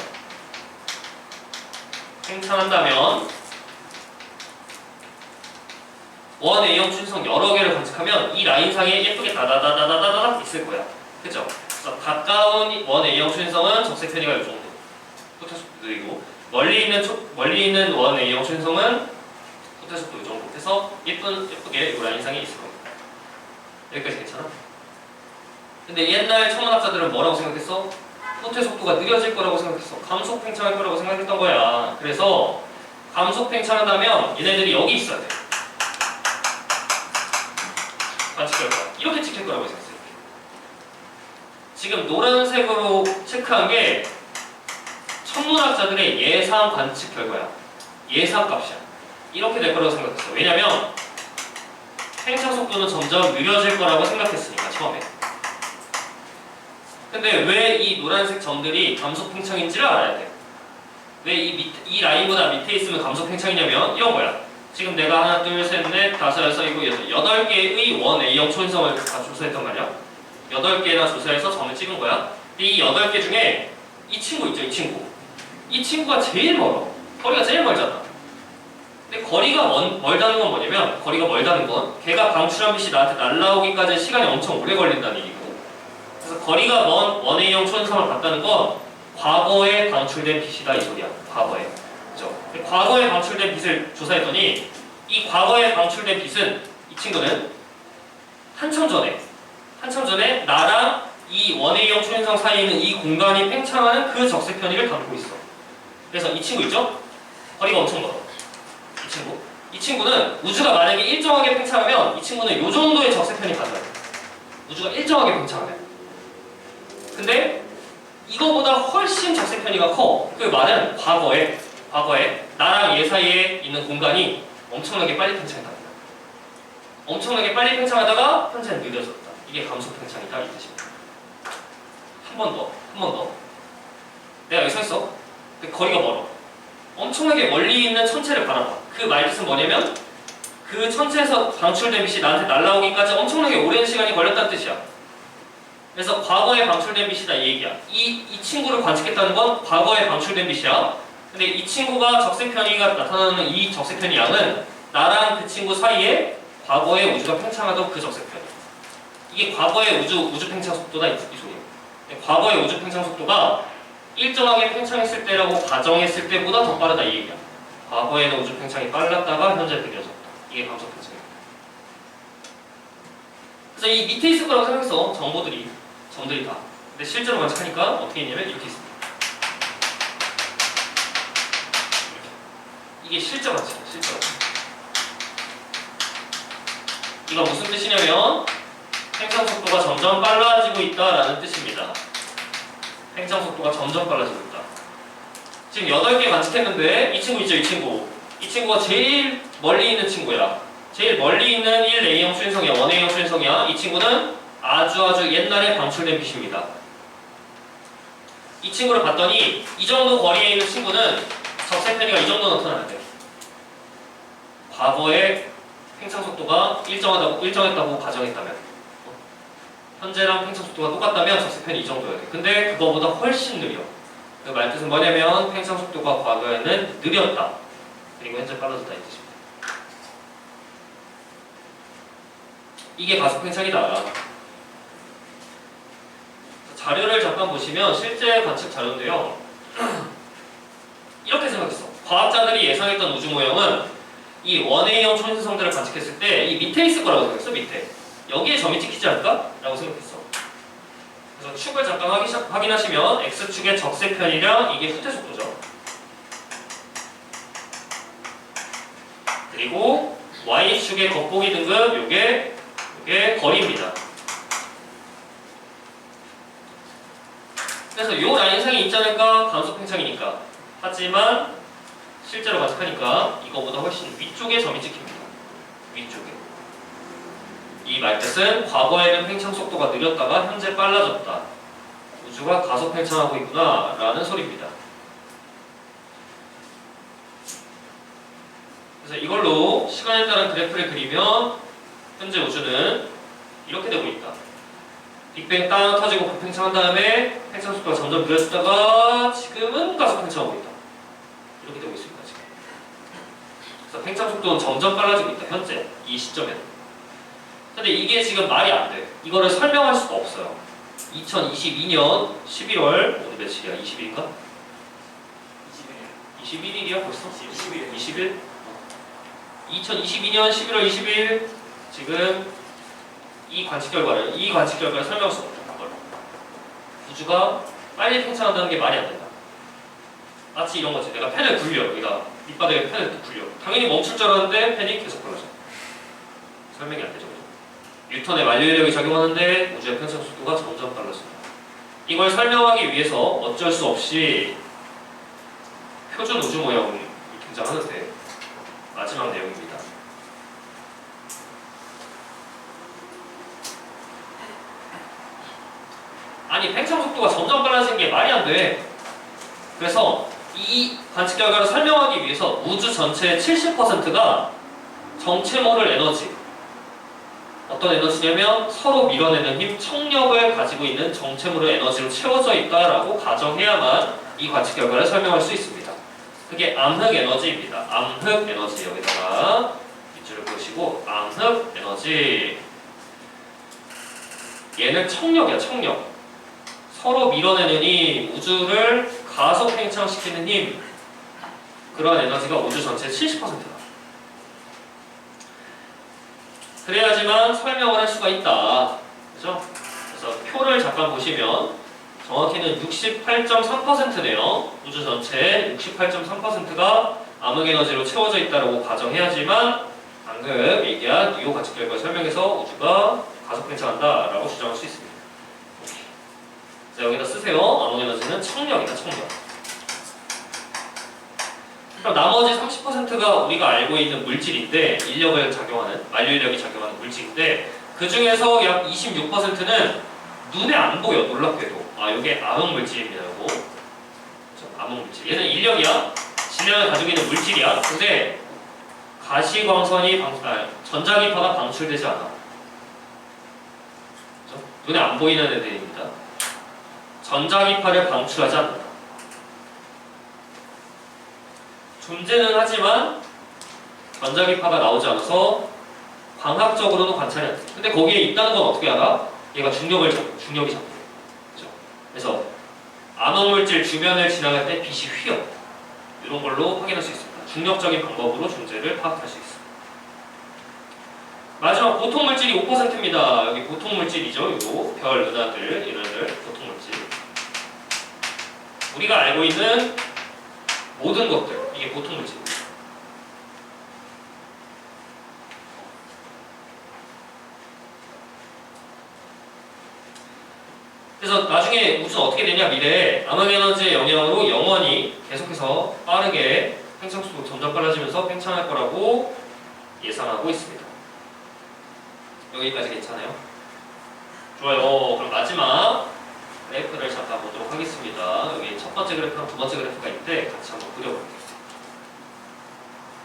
원A형 초인성 여러 개를 관측하면 이 라인상에 예쁘게 다다다다다다다 있을 거야. 그죠? 그래서 가까운 원A형 초인성은 적색 편의가 이 정도. 후퇴 속도 느리고 멀리 있는 원A형 초인성은 후퇴 속도 이 정도. 그래서 예쁘게 이 라인상에 있을 겁니다. 여기까지 괜찮아? 근데 옛날 천문학자들은 뭐라고 생각했어? 후퇴 속도가 느려질 거라고 생각했어. 감속 팽창할 거라고 생각했던 거야. 그래서 감속 팽창한다면 얘네들이 여기 있어야 돼. 관측할 거야. 이렇게 찍힐 거라고 생각했어요. 지금 노란색으로 체크한 게 천문학자들의 예상 관측 결과야. 예상 값이야. 이렇게 될 거라고 생각했어. 왜냐면 팽창 속도는 점점 느려질 거라고 생각했으니까 처음에. 근데 왜 이 노란색 점들이 감속 팽창인지를 알아야 돼. 왜 이 라인보다 밑에 있으면 감속 팽창이냐면 이런 거야. 지금 내가 하나, 둘, 셋, 넷, 다섯, 여섯, 일곱, 여덟 8개의 원A형 초인성을 다 조사했단 말이야. 8개나 조사해서 점을 찍은 거야. 근데 이 8개 중에 이 친구 있죠, 이 친구. 이 친구가 제일 멀어. 거리가 제일 멀잖아. 근데 거리가 멀다는 건 뭐냐면, 거리가 멀다는 건 걔가 방출한 빛이 나한테 날라오기까지 시간이 엄청 오래 걸린다는 얘기고. 그래서 거리가 먼 원A형 초인성을 봤다는 건 과거에 방출된 빛이다 이 소리야. 과거에. 그죠? 과거에 방출된 빛을 조사했더니 이 과거에 방출된 빛은 이 친구는 한참 전에 나랑 이 원A형 초인성 사이에 있는 이 공간이 팽창하는 그 적색 편의를 담고 있어. 그래서 이 친구 있죠? 거리가 엄청 멀어. 이 친구는 우주가 만약에 일정하게 팽창하면 이 친구는 이 정도의 적색 편이 가능해. 우주가 일정하게 팽창하면. 근데 이거보다 훨씬 적색 편의가 커. 그 말은 과거에 나랑 얘 사이에 있는 공간이 엄청나게 빨리 팽창했다. 엄청나게 빨리 팽창하다가 현재는 느려졌다. 이게 감속 팽창이다 이 뜻입니다. 한 번 더. 내가 여기 서 있어. 근데 거리가 멀어. 엄청나게 멀리 있는 천체를 바라봐. 그 말뜻은 뭐냐면 그 천체에서 방출된 빛이 나한테 날아오기까지 엄청나게 오랜 시간이 걸렸다는 뜻이야. 그래서 과거에 방출된 빛이다 이 얘기야. 이 친구를 관측했다는 건 과거에 방출된 빛이야. 근데 이 친구가 적색 편의가 나타나는 이 적색 편의 양은 나랑 그 친구 사이에 과거에 우주가 팽창하던 그 적색 편의. 이게 과거의 우주 팽창 속도다 이 소리야. 과거의 우주 팽창 속도가 일정하게 팽창했을 때라고 가정했을 때보다 더 빠르다 이 얘기야. 과거에는 우주 팽창이 빨랐다가 현재 느려졌다. 이게 감속 팽창이야. 그래서 이 밑에 있을 거라고 생각했어. 점들이 다. 근데 실제로 관측하니까 어떻게 했냐면 이렇게 있습니다. 이게 실제 관측이야. 실제 관측. 이거 무슨 뜻이냐면 팽창 속도가 점점 빨라지고 있다라는 뜻입니다. 팽창 속도가 점점 빨라지고 있다. 지금 8개 관측했는데 이 친구 있죠, 이 친구. 이 친구가 제일 멀리 있는 친구야. 제일 멀리 있는 1A형 초인성이야, 1A형 초인성이야. 이 친구는 아주 옛날에 방출된 빛입니다. 이 친구를 봤더니 이 정도 거리에 있는 친구는 적색 편이가 이 정도 나타나야 돼. 과거의 팽창 속도가 일정했다고 가정했다면, 현재랑 팽창 속도가 똑같다면 적색 편이 이 정도여야 돼. 근데 그거보다 훨씬 느려. 그 말뜻은 뭐냐면 팽창 속도가 과거에는 느렸다. 그리고 현재 빨라졌다 이 뜻입니다. 이게 가속 팽창이다. 자료를 잠깐 보시면 실제 관측 자료인데요. 이렇게 생각했어. 과학자들이 예상했던 우주 모형은 이 원A형 초신성들을 관측했을 때 이 밑에 있을 거라고 생각했어. 밑에. 여기에 점이 찍히지 않을까? 라고 생각했어. 그래서 축을 잠깐 확인하시면 X축의 적색편이랑 이게 후퇴 속도죠. 그리고 Y축의 겉보기 등급 요게 거리입니다. 그래서 요 라인상이 있지 않을까? 감속 팽창이니까. 하지만 실제로 관측하니까 이거보다 훨씬 위쪽에 점이 찍힙니다. 위쪽에. 이 말뜻은 과거에는 팽창 속도가 느렸다가 현재 빨라졌다. 우주가 가속 팽창하고 있구나 라는 소리입니다. 그래서 이걸로 시간에 따른 그래프를 그리면 현재 우주는 이렇게 되고 있다. 빅뱅 땅 터지고 팽창한 다음에 팽창 속도가 점점 느려지다가 지금은 가속 팽창하고 있다. 이렇게 되고 있습니다. 지금. 그래서 팽창 속도는 점점 빨라지고 있다. 현재 이 시점에는. 근데 이게 지금 말이 안 돼. 이거를 설명할 수가 없어요. 2022년 11월 오늘 며칠이야? 20일인가? 21일이야 벌써? 20일? 2022년 11월 20일 지금 이 관측 결과를 설명할 수 없다. 우주가 빨리 팽창한다는 게 말이 안 된다. 마치 이런 거지. 내가 펜을 굴려. 여기다 밑바닥에 펜을 굴려. 당연히 멈출 줄 알았는데 펜이 계속 벌어져. 설명이 안 되죠. 뉴턴의 만류인력이 작용하는데 우주의 팽창 속도가 점점 빨라집니다. 이걸 설명하기 위해서 어쩔 수 없이 표준 우주 모형이 등장하는데 마지막 내용입니다. 아니 팽창 속도가 점점 빨라지는 게 말이 안 돼. 그래서 이 관측 결과를 설명하기 위해서 우주 전체의 70%가 정체 모를 에너지, 어떤 에너지냐면 서로 밀어내는 힘, 청력을 가지고 있는 정체물의 에너지로 채워져 있다라고 가정해야만 이 관측 결과를 설명할 수 있습니다. 그게 암흑 에너지입니다. 암흑 에너지 여기다가 밑줄을 그으시고 암흑 에너지. 얘는 청력이야. 청력. 서로 밀어내는 힘, 우주를 가속 팽창시키는 힘, 그러한 에너지가 우주 전체의 70%다. 그래야지만 설명을 할 수가 있다. 그죠? 그래서 표를 잠깐 보시면 정확히는 68.3%네요. 우주 전체의 68.3%가 암흑에너지로 채워져 있다고 가정해야지만 방금 얘기한 이 관측 결과를 설명해서 우주가 가속 팽창한다라고 주장할 수 있습니다. 자, 여기다 쓰세요. 암흑에너지는 청력이다. 청력. 그럼 나머지 30%가 우리가 알고 있는 물질인데 인력을 작용하는, 만류인력이 작용하는 물질인데 그 중에서 약 26%는 눈에 안 보여. 놀랍게도. 아, 이게 암흑 물질입니다. 이거. 암흑 물질. 얘는 인력이야. 질량을 가지고 있는 물질이야. 근데 가시광선이 전자기파가 방출되지 않아. 그렇죠? 눈에 안 보이는 애들입니다. 전자기파를 방출하지 않는다. 존재는 하지만 전자기파가 나오지 않아서 광학적으로도 관찰이 안 돼. 근데 거기에 있다는 건 어떻게 알아? 얘가 중력이 작용해. 그렇죠? 그래서 암흑물질 주변을 지나갈 때 빛이 휘어. 이런 걸로 확인할 수 있습니다. 중력적인 방법으로 존재를 파악할 수 있습니다. 마지막 보통물질이 5%입니다. 여기 보통물질이죠. 이거 별, 은하들, 이런 애들 보통물질. 우리가 알고 있는 모든 것들, 이게 보통물질입니다. 그래서 나중에 우주는 어떻게 되냐, 미래에 암흑에너지의 영향으로 영원히 계속해서 빠르게 팽창 속도가 점점 빨라지면서 팽창할 거라고 예상하고 있습니다. 여기까지 괜찮아요? 좋아요. 그럼 마지막 그래프를 잠깐 보도록 하겠습니다. 여기 첫 번째 그래프랑 두 번째 그래프가 있는데 같이 한번 그려볼게요.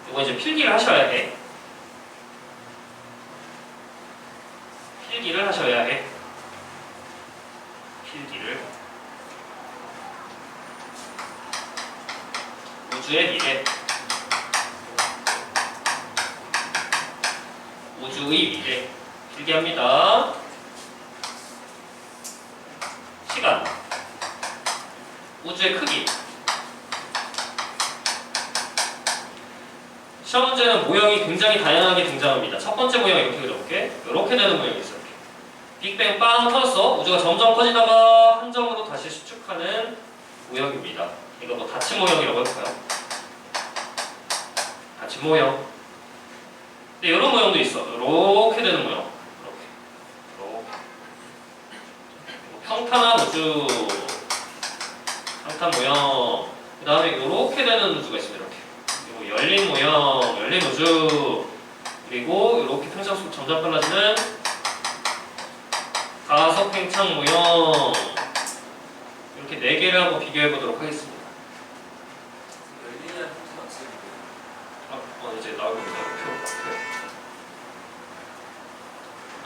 이거 이제 필기를 하셔야 해. 필기를 하셔야 해. 필기를. 우주의 미래. 우주의 미래. 필기합니다. 시간. 우주의 크기. 시험 문제는 모형이 굉장히 다양하게 등장합니다. 첫 번째 모형 이렇게 그려볼게. 이렇게 되는 모형이 있어. 이렇게. 빅뱅 빵 터졌어. 우주가 점점 커지다가 한 점으로 다시 수축하는 모형입니다. 이거 뭐 닫힌 모형이라고 해볼까요? 닫힌 모형. 근데 이런 모형도 있어. 이렇게 되는 모형. 이렇게. 평탄한 우주. 평탄 모형. 그 다음에 이렇게 되는 우주가 있습니다. 이렇게. 그리고 열린 모형, 열린 우주. 그리고 이렇게 평상 속 점점 빨라지는 가속 팽창 모형. 이렇게 4개를 한번 비교해 보도록 하겠습니다. 이제 나오겠네요.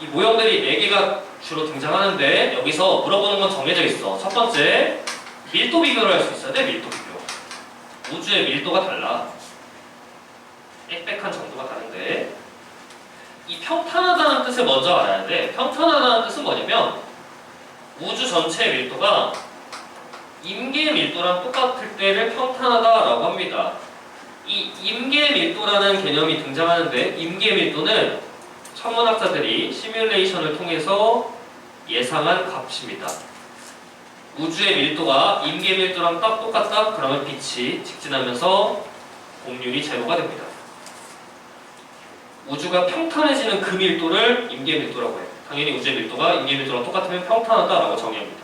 이 모형들이 4개가 주로 등장하는데 여기서 물어보는 건 정해져 있어. 첫 번째, 밀도 비교를 할 수 있어야 돼. 밀도 비교. 우주의 밀도가 달라. 빽빽한 정도가 다른데 이 평탄하다는 뜻을 먼저 알아야 돼. 평탄하다는 뜻은 뭐냐면 우주 전체의 밀도가 임계 밀도랑 똑같을 때를 평탄하다라고 합니다. 이 임계 밀도라는 개념이 등장하는데 임계 밀도는 천문학자들이 시뮬레이션을 통해서 예상한 값입니다. 우주의 밀도가 임계 밀도랑 딱 똑같다? 그러면 빛이 직진하면서 공률이 제로가 됩니다. 우주가 평탄해지는 그 밀도를 임계 밀도라고 해요. 당연히 우주의 밀도가 임계 밀도랑 똑같으면 평탄하다라고 정의합니다.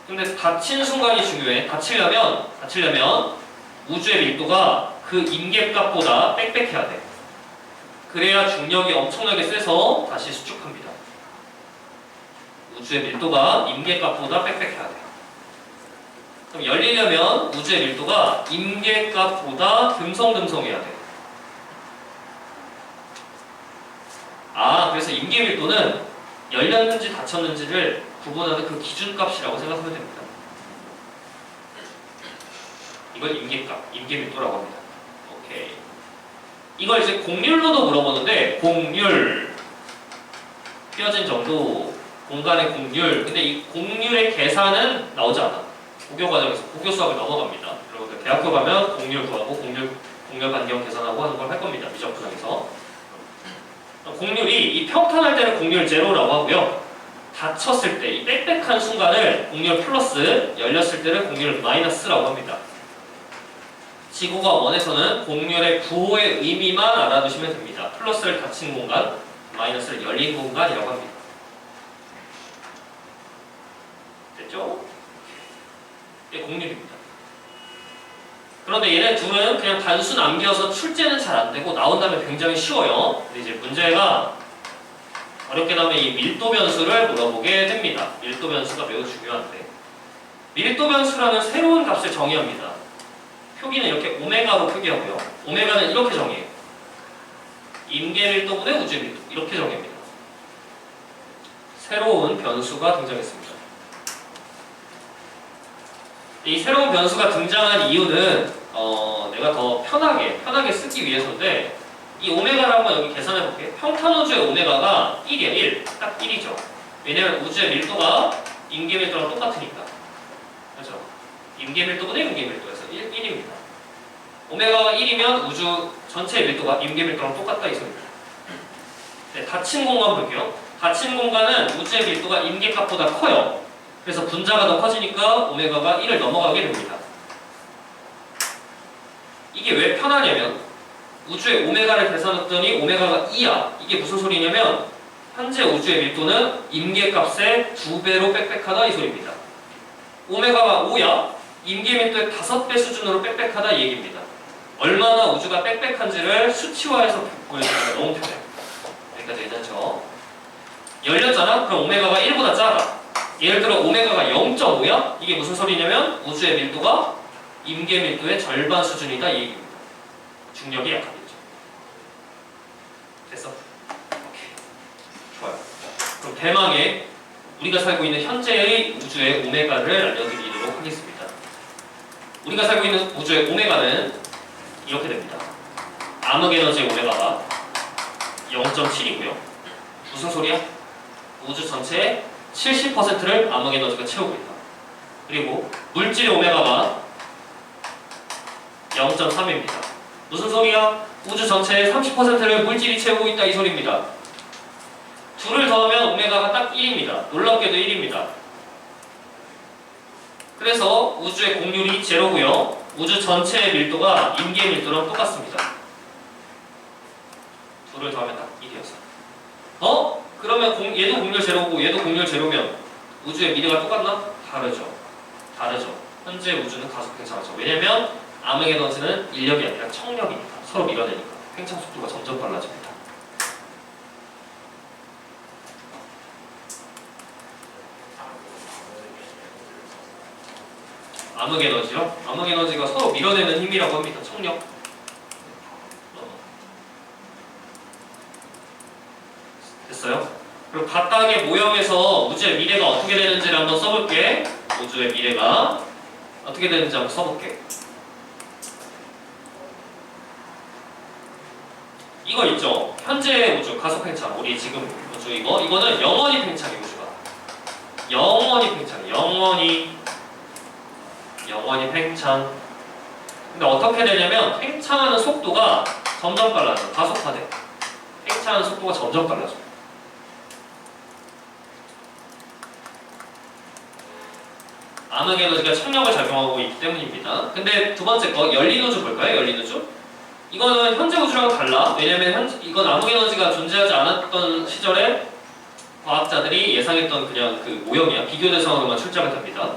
근데 닫힌 순간이 중요해. 닫히려면 우주의 밀도가 그 임계값보다 빽빽해야 돼. 그래야 중력이 엄청나게 세서 다시 수축합니다. 우주의 밀도가 임계값보다 빽빽해야 돼. 그럼 열리려면 우주의 밀도가 임계값보다 듬성듬성해야 돼. 그래서 임계 밀도는 열렸는지 닫혔는지를 구분하는 그 기준값이라고 생각하면 됩니다. 이걸 임계값, 임계 밀도라고 합니다. 오케이. 이걸 이제 공률로도 물어보는데 공률, 휘어진 정도, 공간의 공률. 근데 이 공률의 계산은 나오지 않아. 고교 과정에서 고교 수학을 넘어갑니다. 여러분들 대학교 가면 공률 구하고 공률 반경 계산하고 하는 걸 할 겁니다. 미적 분학에서. 공률이 이 평탄할 때는 공률 제로라고 하고요. 닫혔을 때 이 빽빽한 순간을 공률 플러스, 열렸을 때는 공률 마이너스라고 합니다. 지구가 원에서는 공률의 부호의 의미만 알아두시면 됩니다. 플러스를 닫힌 공간, 마이너스를 열린 공간이라고 합니다. 됐죠? 이게 공률입니다. 그런데 얘네 둘은 그냥 단순 암기여서 출제는 잘 안되고 나온다면 굉장히 쉬워요. 근데 이제 문제가 어렵게 나오면 이 밀도 변수를 물어보게 됩니다. 밀도 변수가 매우 중요한데 밀도 변수라는 새로운 값을 정의합니다. 표기는 이렇게 오메가로 표기하고요. 오메가는 이렇게 정의해요. 임계 밀도분의 우주 밀도 이렇게 정의합니다. 새로운 변수가 등장했습니다. 이 새로운 변수가 등장한 이유는 내가 더 편하게 쓰기 위해서인데 이 오메가를 한번 여기 계산해 볼게. 평탄 우주의 오메가가 1이야. 1. 딱 1이죠. 왜냐면 우주의 밀도가 임계 밀도랑 똑같으니까. 그렇죠? 임계 밀도분의 임계 밀도에서 1입니다. 오메가가 1이면 우주 전체의 밀도가 임계 밀도랑 똑같다 이 소리입니다. 네, 닫힌 공간 볼게요. 닫힌 공간은 우주의 밀도가 임계값보다 커요. 그래서 분자가 더 커지니까 오메가가 1을 넘어가게 됩니다. 이게 왜 편하냐면 우주의 오메가를 계산했더니 오메가가 2야. 이게 무슨 소리냐면 현재 우주의 밀도는 임계값의 2배로 빽빽하다 이 소리입니다. 오메가가 5야. 임계 밀도의 5배 수준으로 빽빽하다 이 얘기입니다. 얼마나 우주가 빽빽한지를 수치화해서 보여주니까 너무 편해요. 여기까지 괜찮죠? 열렸잖아? 그럼 오메가가 1보다 작아. 예를 들어 오메가가 0.5야? 이게 무슨 소리냐면 우주의 밀도가 임계 밀도의 절반 수준이다 이 얘기입니다. 중력이 약하겠죠. 됐어? 오케이. 좋아요. 그럼 대망의 우리가 살고 있는 현재의 우주의 오메가를 알려드리도록 하겠습니다. 우리가 살고 있는 우주의 오메가는 이렇게 됩니다. 암흑 에너지의 오메가가 0.7이고요. 무슨 소리야? 우주 전체의 70%를 암흑 에너지가 채우고 있다. 그리고 물질의 오메가가 0.3입니다. 무슨 소리야? 우주 전체의 30%를 물질이 채우고 있다 이 소리입니다. 둘을 더하면 오메가가 딱 1입니다. 놀랍게도 1입니다. 그래서 우주의 공률이 제로고요. 우주 전체의 밀도가 임계 밀도랑 똑같습니다. 둘을 더하면 딱 1이어서. 그러면 얘도 공률 제로고 얘도 공률 제로면 우주의 미래가 똑같나? 다르죠. 다르죠. 현재 우주는 가속 팽창하죠. 왜냐면 암흑 에너지는 인력이 아니라 청력이니까 서로 밀어내니까 팽창 속도가 점점 빨라집니다. 암흑 에너지요? 암흑 에너지가 서로 밀어내는 힘이라고 합니다. 청력. 됐어요? 그리고 각각의 모형에서 우주의 미래가 어떻게 되는지를 한번 써볼게. 우주의 미래가 어떻게 되는지 한번 써볼게. 이거 있죠? 현재의 우주 가속 팽창. 우리 지금 우주 이거는 영원히 팽창해 우주가. 영원히 팽창. 영원히 팽창. 근데 어떻게 되냐면 팽창하는 속도가 점점 빨라져. 가속화돼. 팽창하는 속도가 점점 빨라져. 암흑 에너지가 청력을 작용하고 있기 때문입니다. 근데 두 번째 거 열린 우주 볼까요? 열린 우주? 이거는 현재 우주랑은 달라. 왜냐면 이건 암흑 에너지가 존재하지 않았던 시절에 과학자들이 예상했던 그냥 그 모형이야. 비교 대상으로만 출제가 됩니다.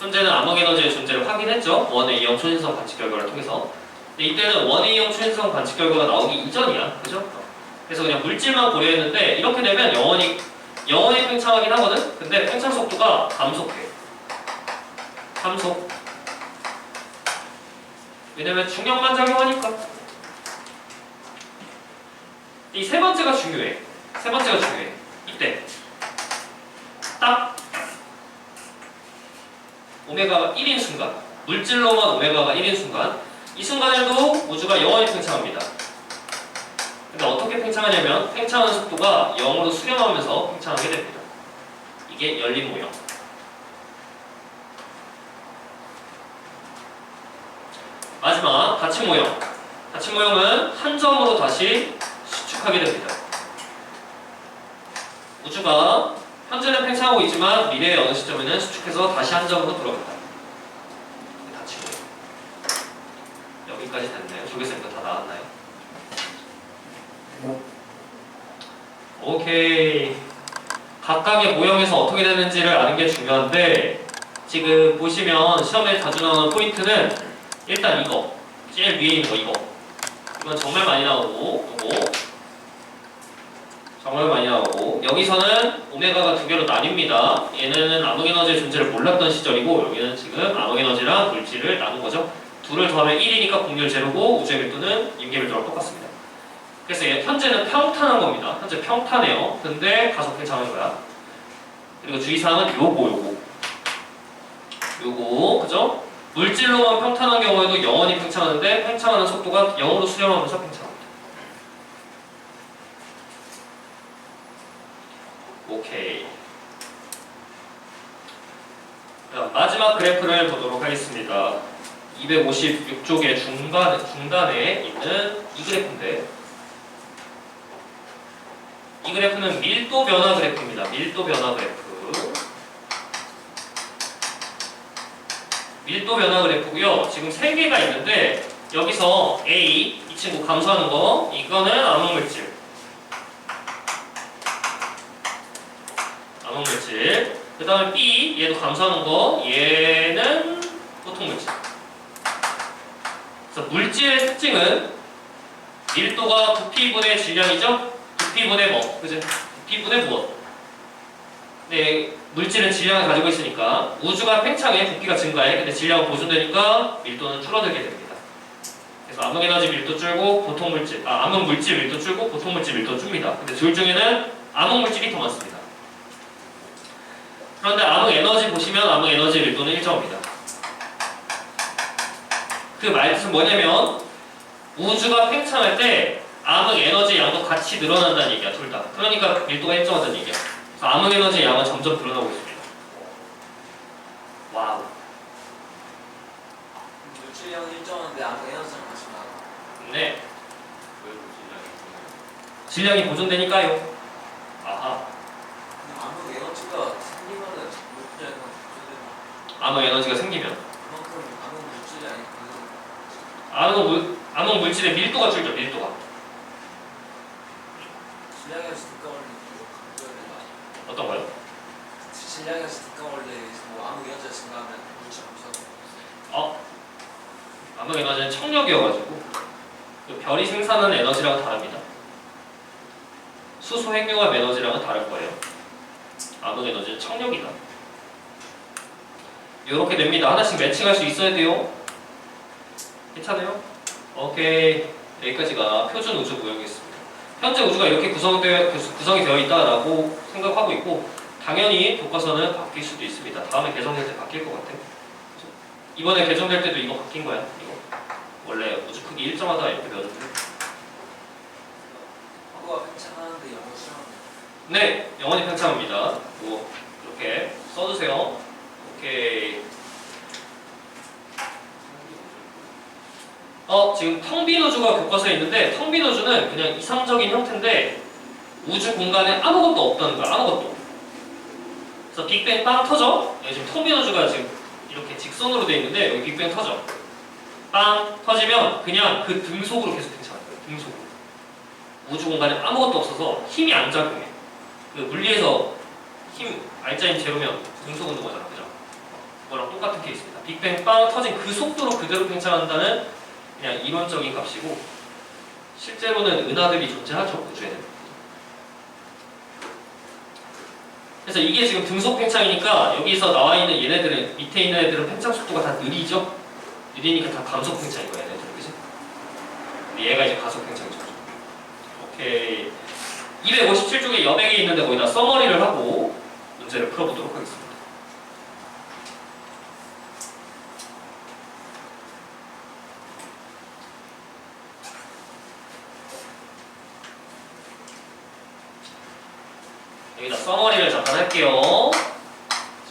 현재는 암흑 에너지의 존재를 확인했죠. 원의 이형 초신성 관측 결과를 통해서. 근데 이때는 원의 이형 초신성 관측 결과가 나오기 이전이야. 그죠? 그래서 그냥 물질만 고려했는데 이렇게 되면 영원히 팽창하긴 하거든. 근데 팽창 속도가 감속해. 감속. 왜냐면 중력만 작용하니까. 이 세 번째가 중요해. 이때 딱 오메가가 1인 순간, 물질로만 오메가가 1인 순간, 이 순간에도 우주가 영원히 팽창합니다. 근데 어떻게 팽창하냐면 팽창하는 속도가 0으로 수렴하면서 팽창하게 됩니다. 이게 열린 모형. 마지막 닫힌 모형. 닫힌 모형은 한 점으로 다시 수축하게 됩니다. 우주가 현재는 팽창하고 있지만 미래의 어느 시점에는 수축해서 다시 한 점으로 돌아옵니다. 닫힌 모형. 여기까지 됐나요? 조개쌤도 다 나왔나요? 오케이. 각각의 모형에서 어떻게 되는지를 아는 게 중요한데 지금 보시면 시험에 자주 나오는 포인트는 일단 이거 제일 위에 있는 거 이건 정말 많이 나오고 이거 정말 많이 나오고 여기서는 오메가가 두 개로 나뉩니다. 얘는 암흑 에너지의 존재를 몰랐던 시절이고 여기는 지금 암흑 에너지랑 물질을 나눈 거죠. 둘을 더하면 1이니까 공률 제로고 우주의 밀도는 임계 밀도랑 똑같습니다. 그래서 현재는 평탄한 겁니다. 현재 평탄해요. 근데 가속 팽창한 거야. 그리고 주의사항은 요거 그죠? 물질로만 평탄한 경우에도 영원히 팽창하는데 팽창하는 속도가 0으로 수렴하면서 팽창합니다. 오케이. 자, 마지막 그래프를 보도록 하겠습니다. 256쪽의 중간에 있는 이 그래프인데 이 그래프는 밀도 변화 그래프입니다. 밀도 변화 그래프고요. 지금 3개가 있는데 여기서 A, 이 친구 감소하는 거 이거는 암흑물질. 그 다음에 B, 얘도 감소하는 거 얘는 보통물질. 그래서 물질의 특징은 밀도가 부피분의 질량이죠. 부피분의 뭐? 그죠? 부피분의 무엇? 네, 물질은 질량을 가지고 있으니까 우주가 팽창해 부피가 증가해. 근데 질량은 보존되니까 밀도는 줄어들게 됩니다. 그래서 암흑 에너지 밀도 줄고 암흑 물질 밀도 줄고 보통 물질 밀도 줍니다. 근데 둘 중에는 암흑 물질이 더 많습니다. 그런데 암흑 에너지 보시면 암흑 에너지 밀도는 일정합니다. 그 말뜻은 뭐냐면 우주가 팽창할 때 암흑 에너지 양도 같이 늘어난다는 얘기야, 둘 다. 그러니까 밀도가 일정하다는 얘기야. 그래서 암흑 에너지 양은 점점 늘어나고 있습니다. 와우. 물질량은 일정한데 암흑 에너지랑 같이 나와. 네. 질량이 보존되니까요. 아하. 암흑 에너지가 생기면은 물질량이 보존되는 암흑 에너지가 생기면 그만큼 암흑 물질량이 암흑 물질의 밀도가 줄죠, 밀도가. 질량에서 득가올리 이거 강조해야 되나? 어떤 거요? 질량에서 득가올리 뭐 암흑 에너지가 증가하면 물질 감소하고. 암흑 에너지는 청력이어가지고 그 별이 생산하는 에너지랑은 다릅니다. 수소 핵융합 에너지랑은 다를 거예요. 암흑 에너지는 청력이다. 이렇게 됩니다. 하나씩 매칭할 수 있어야 돼요. 괜찮아요? 오케이. 여기까지가 표준 우주 모형이었습니다. 현재 우주가 이렇게 구성이 되어 있다라고 생각하고 있고, 당연히 교과서는 바뀔 수도 있습니다. 다음에 개정될 때 바뀔 것 같아요. 이번에 개정될 때도 이거 바뀐 거야. 이거 원래 우주 크기 일정하다 이렇게 배웠는데. 과거가 팽창하는데 영어 시험하는. 네, 영원히 팽창합니다. 뭐 이렇게 써주세요. 오케이. 지금 텅 빈 우주가 교과서에 있는데, 텅 빈 우주는 그냥 이상적인 형태인데 우주 공간에 아무것도 없다는 거야. 아무것도. 그래서 빅뱅 빵 터져. 여기 지금 텅 빈 우주가 지금 이렇게 직선으로 되어 있는데 여기 빅뱅 터져. 빵 터지면 그냥 그 등속으로 계속 팽창할 거예요. 등속으로. 우주 공간에 아무것도 없어서 힘이 안 작용해. 그 물리에서 힘 R자인 제로면 등속 운동하잖아, 그죠? 그거랑 똑같은 케이스입니다. 빅뱅 빵 터진 그 속도로 그대로 팽창한다는 그냥 이론적인 값이고, 실제로는 은하들이 존재하죠, 우주에는. 그래서 이게 지금 등속 팽창이니까 여기서 나와 있는 얘네들은, 밑에 있는 애들은 팽창 속도가 다 느리죠? 느리니까 다 감속 팽창인 거야, 얘네들은, 그지? 근데 얘가 이제 가속 팽창이죠. 오케이. 257쪽에 여백이 있는데 거기다 써머리를 하고 문제를 풀어보도록 하겠습니다. 여기다 써머리를 잠깐 할게요.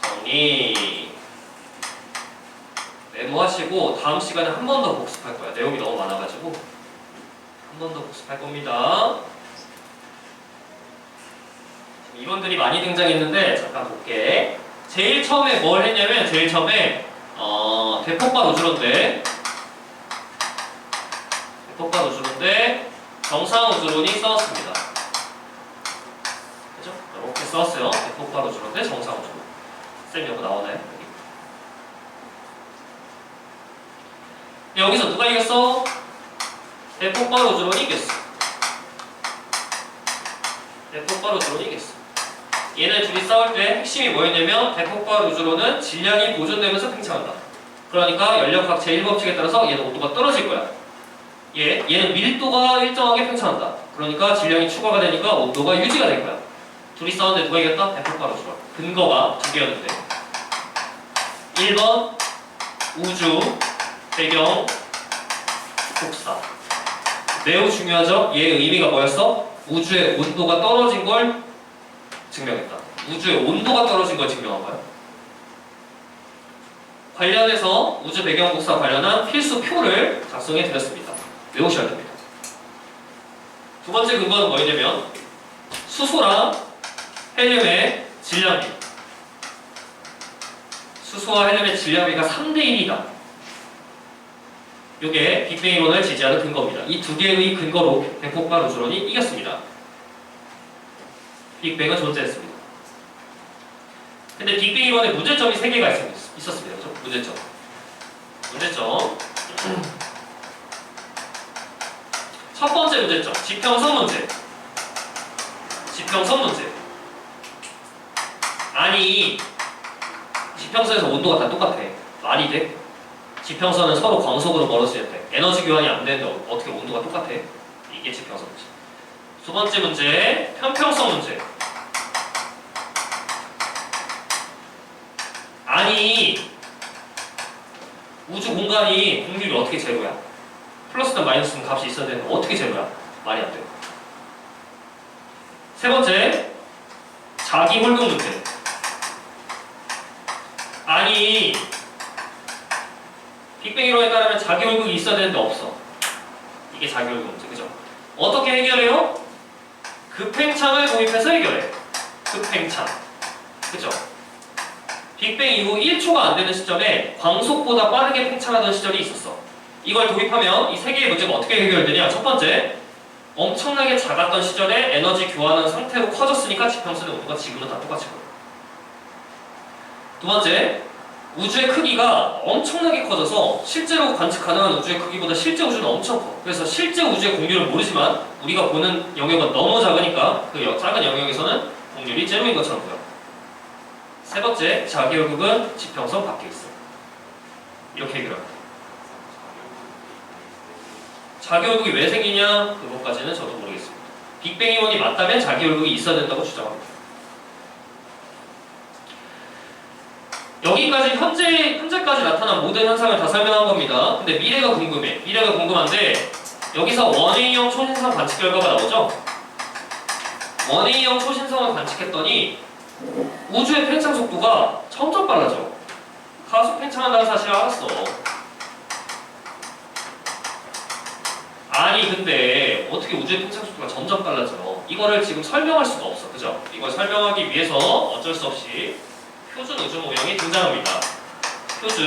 정리. 메모하시고 다음 시간에 한 번 더 복습할 거야. 내용이 너무 많아가지고 한 번 더 복습할 겁니다. 이론들이 많이 등장했는데 잠깐 볼게. 제일 처음에 뭘 했냐면 제일 처음에 대폭발 우주론인데 정상 우주론이 써왔습니다. 그죠? 이렇게 써왔어요. 대폭발 우주론인데 정상 우주론. 쌤 여기 나오나요? 여기서 누가 이겼어? 대폭발 우주론이 이겼어. 대폭발 우주론이 이겼어. 얘네 둘이 싸울 때 핵심이 뭐였냐면 대폭발 우주론은 질량이 보존되면서 팽창한다. 그러니까 연력학 제1법칙에 따라서 얘는 온도가 떨어질 거야. 얘는 밀도가 일정하게 팽창한다. 그러니까 질량이 추가가 되니까 온도가 유지가 될 거야. 둘이 싸웠는데 누가 이겼다? 대폭발 우주론. 근거가 두 개였는데 1번 우주, 배경, 복사. 매우 중요하죠? 얘의 의미가 뭐였어? 우주의 온도가 떨어진 걸 증명했다. 우주의 온도가 떨어진 걸 증명한 거야. 관련해서 우주 배경 복사 관련한 필수 표를 작성해 드렸습니다. 외우셔야 됩니다. 두 번째 근거는 뭐였냐면 수소랑 헬륨의 질량비. 수소와 헬륨의 질량비가 3대1이다. 이게 빅뱅 이론을 지지하는 근거입니다. 이 두 개의 근거로 대폭발 우주론이 이겼습니다. 빅뱅은 존재했습니다. 근데 빅뱅 이론에 문제점이 3개가 있었습니다. 그렇죠? 문제점. 첫 번째 문제점, 지평선 문제. 아니 지평선에서 온도가 다 똑같아. 말이 돼? 지평선은 서로 광속으로 멀어지는데 에너지 교환이 안 되는데 어떻게 온도가 똑같아? 이게 지평선 문제. 두 번째 문제, 편평성 문제. 아니 우주 공간이 공률이 어떻게 제로야? 플러스든 마이너스든 값이 있어야 되는데 어떻게 제로야? 말이 안 돼. 세 번째, 자기 홀극 문제. 아니 빅뱅 이론에 따르면 자기 홀극이 있어야 되는데 없어. 이게 자기 홀극 문제, 그죠? 어떻게 해결해요? 급팽창을 도입해서 해결해. 급팽창, 그죠? 빅뱅 이후 1초가 안 되는 시점에 광속보다 빠르게 팽창하던 시절이 있었어. 이걸 도입하면 이 세 개의 문제가 어떻게 해결되냐? 첫 번째, 엄청나게 작았던 시절에 에너지 교환한 상태로 커졌으니까 지평선의 온도가 지금은 다 똑같이 보여. 두 번째, 우주의 크기가 엄청나게 커져서 실제로 관측 가능한 우주의 크기보다 실제 우주는 엄청 커. 그래서 실제 우주의 공률은 모르지만 우리가 보는 영역은 너무 작으니까 그 작은 영역에서는 공률이 제로인 것처럼 보여. 세 번째, 자기 홀극은 지평선 밖에 있어. 이렇게 해결합니다. 자기 홀극이 왜 생기냐? 그것까지는 저도 모르겠습니다. 빅뱅 이론이 맞다면 자기 홀극이 있어야 된다고 주장합니다. 여기까지 현재까지 나타난 모든 현상을 다 설명한 겁니다. 근데 미래가 궁금해. 미래가 궁금한데 여기서 원웨이형 초신성 관측 결과가 나오죠? 원웨이형 초신성을 관측했더니 우주의 팽창 속도가 점점 빨라져. 가속 팽창한다는 사실을 알았어. 아니 근데 어떻게 우주의 팽창 속도가 점점 빨라져? 이거를 지금 설명할 수가 없어, 그죠? 이걸 설명하기 위해서 어쩔 수 없이 표준 우주 모형이 등장합니다. 표준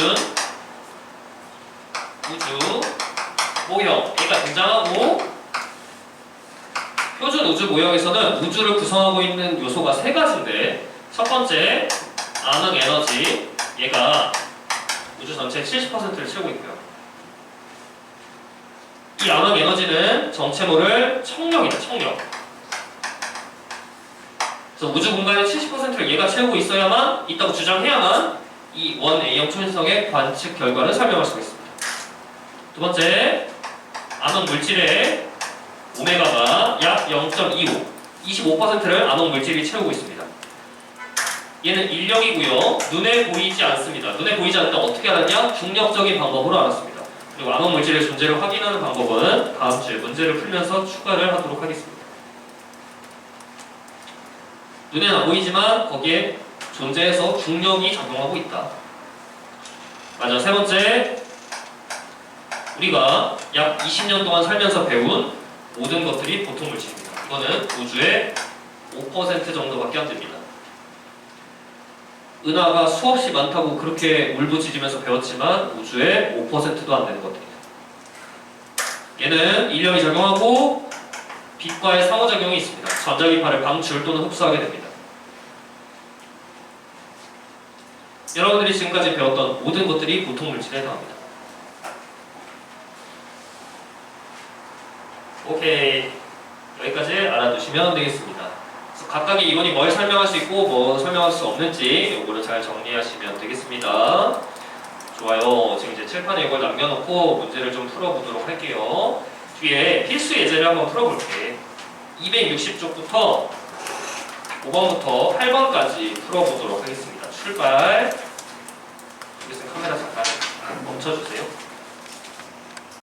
우주 모형 얘가 등장하고, 표준 우주 모형에서는 우주를 구성하고 있는 요소가 세 가지인데, 첫 번째 암흑 에너지, 얘가 우주 전체의 70%를 채우고 있고요. 이 암흑 에너지는 정체모를 청력이다, 청력. 그래서 우주 공간의 70%를 얘가 채우고 있다고 주장해야만 이 원 A형 초신성의 관측 결과를 설명할 수가 있습니다. 두 번째, 암흑 물질의 오메가가 약 0.25, 25%를 암흑 물질이 채우고 있습니다. 얘는 인력이고요. 눈에 보이지 않습니다. 눈에 보이지 않는데 어떻게 알았냐? 중력적인 방법으로 알았습니다. 그리고 암흑 물질의 존재를 확인하는 방법은 다음 주에 문제를 풀면서 추가를 하도록 하겠습니다. 눈에는 안 보이지만 거기에 존재해서 중력이 작용하고 있다. 맞아. 세 번째, 우리가 약 20년 동안 살면서 배운 모든 것들이 보통 물질입니다. 이거는 우주의 5% 정도밖에 안 됩니다. 은하가 수없이 많다고 그렇게 울부짖으면서 배웠지만 우주의 5%도 안 되는 것들이다. 얘는 인력이 작용하고 빛과의 상호작용이 있습니다. 전자기파를 방출 또는 흡수하게 됩니다. 여러분들이 지금까지 배웠던 모든 것들이 보통 물질에 해당합니다. 오케이, 여기까지 알아두시면 되겠습니다. 그래서 각각의 이론이 뭘 설명할 수 있고 뭐 설명할 수 없는지 요거를 잘 정리하시면 되겠습니다. 좋아요. 지금 이제 칠판에 이걸 남겨놓고 문제를 좀 풀어보도록 할게요. 뒤에 필수 예제를 한번 풀어볼게. 260쪽부터 5번부터 8번까지 풀어보도록 하겠습니다. 출발. 여기서 카메라 잠깐 멈춰주세요.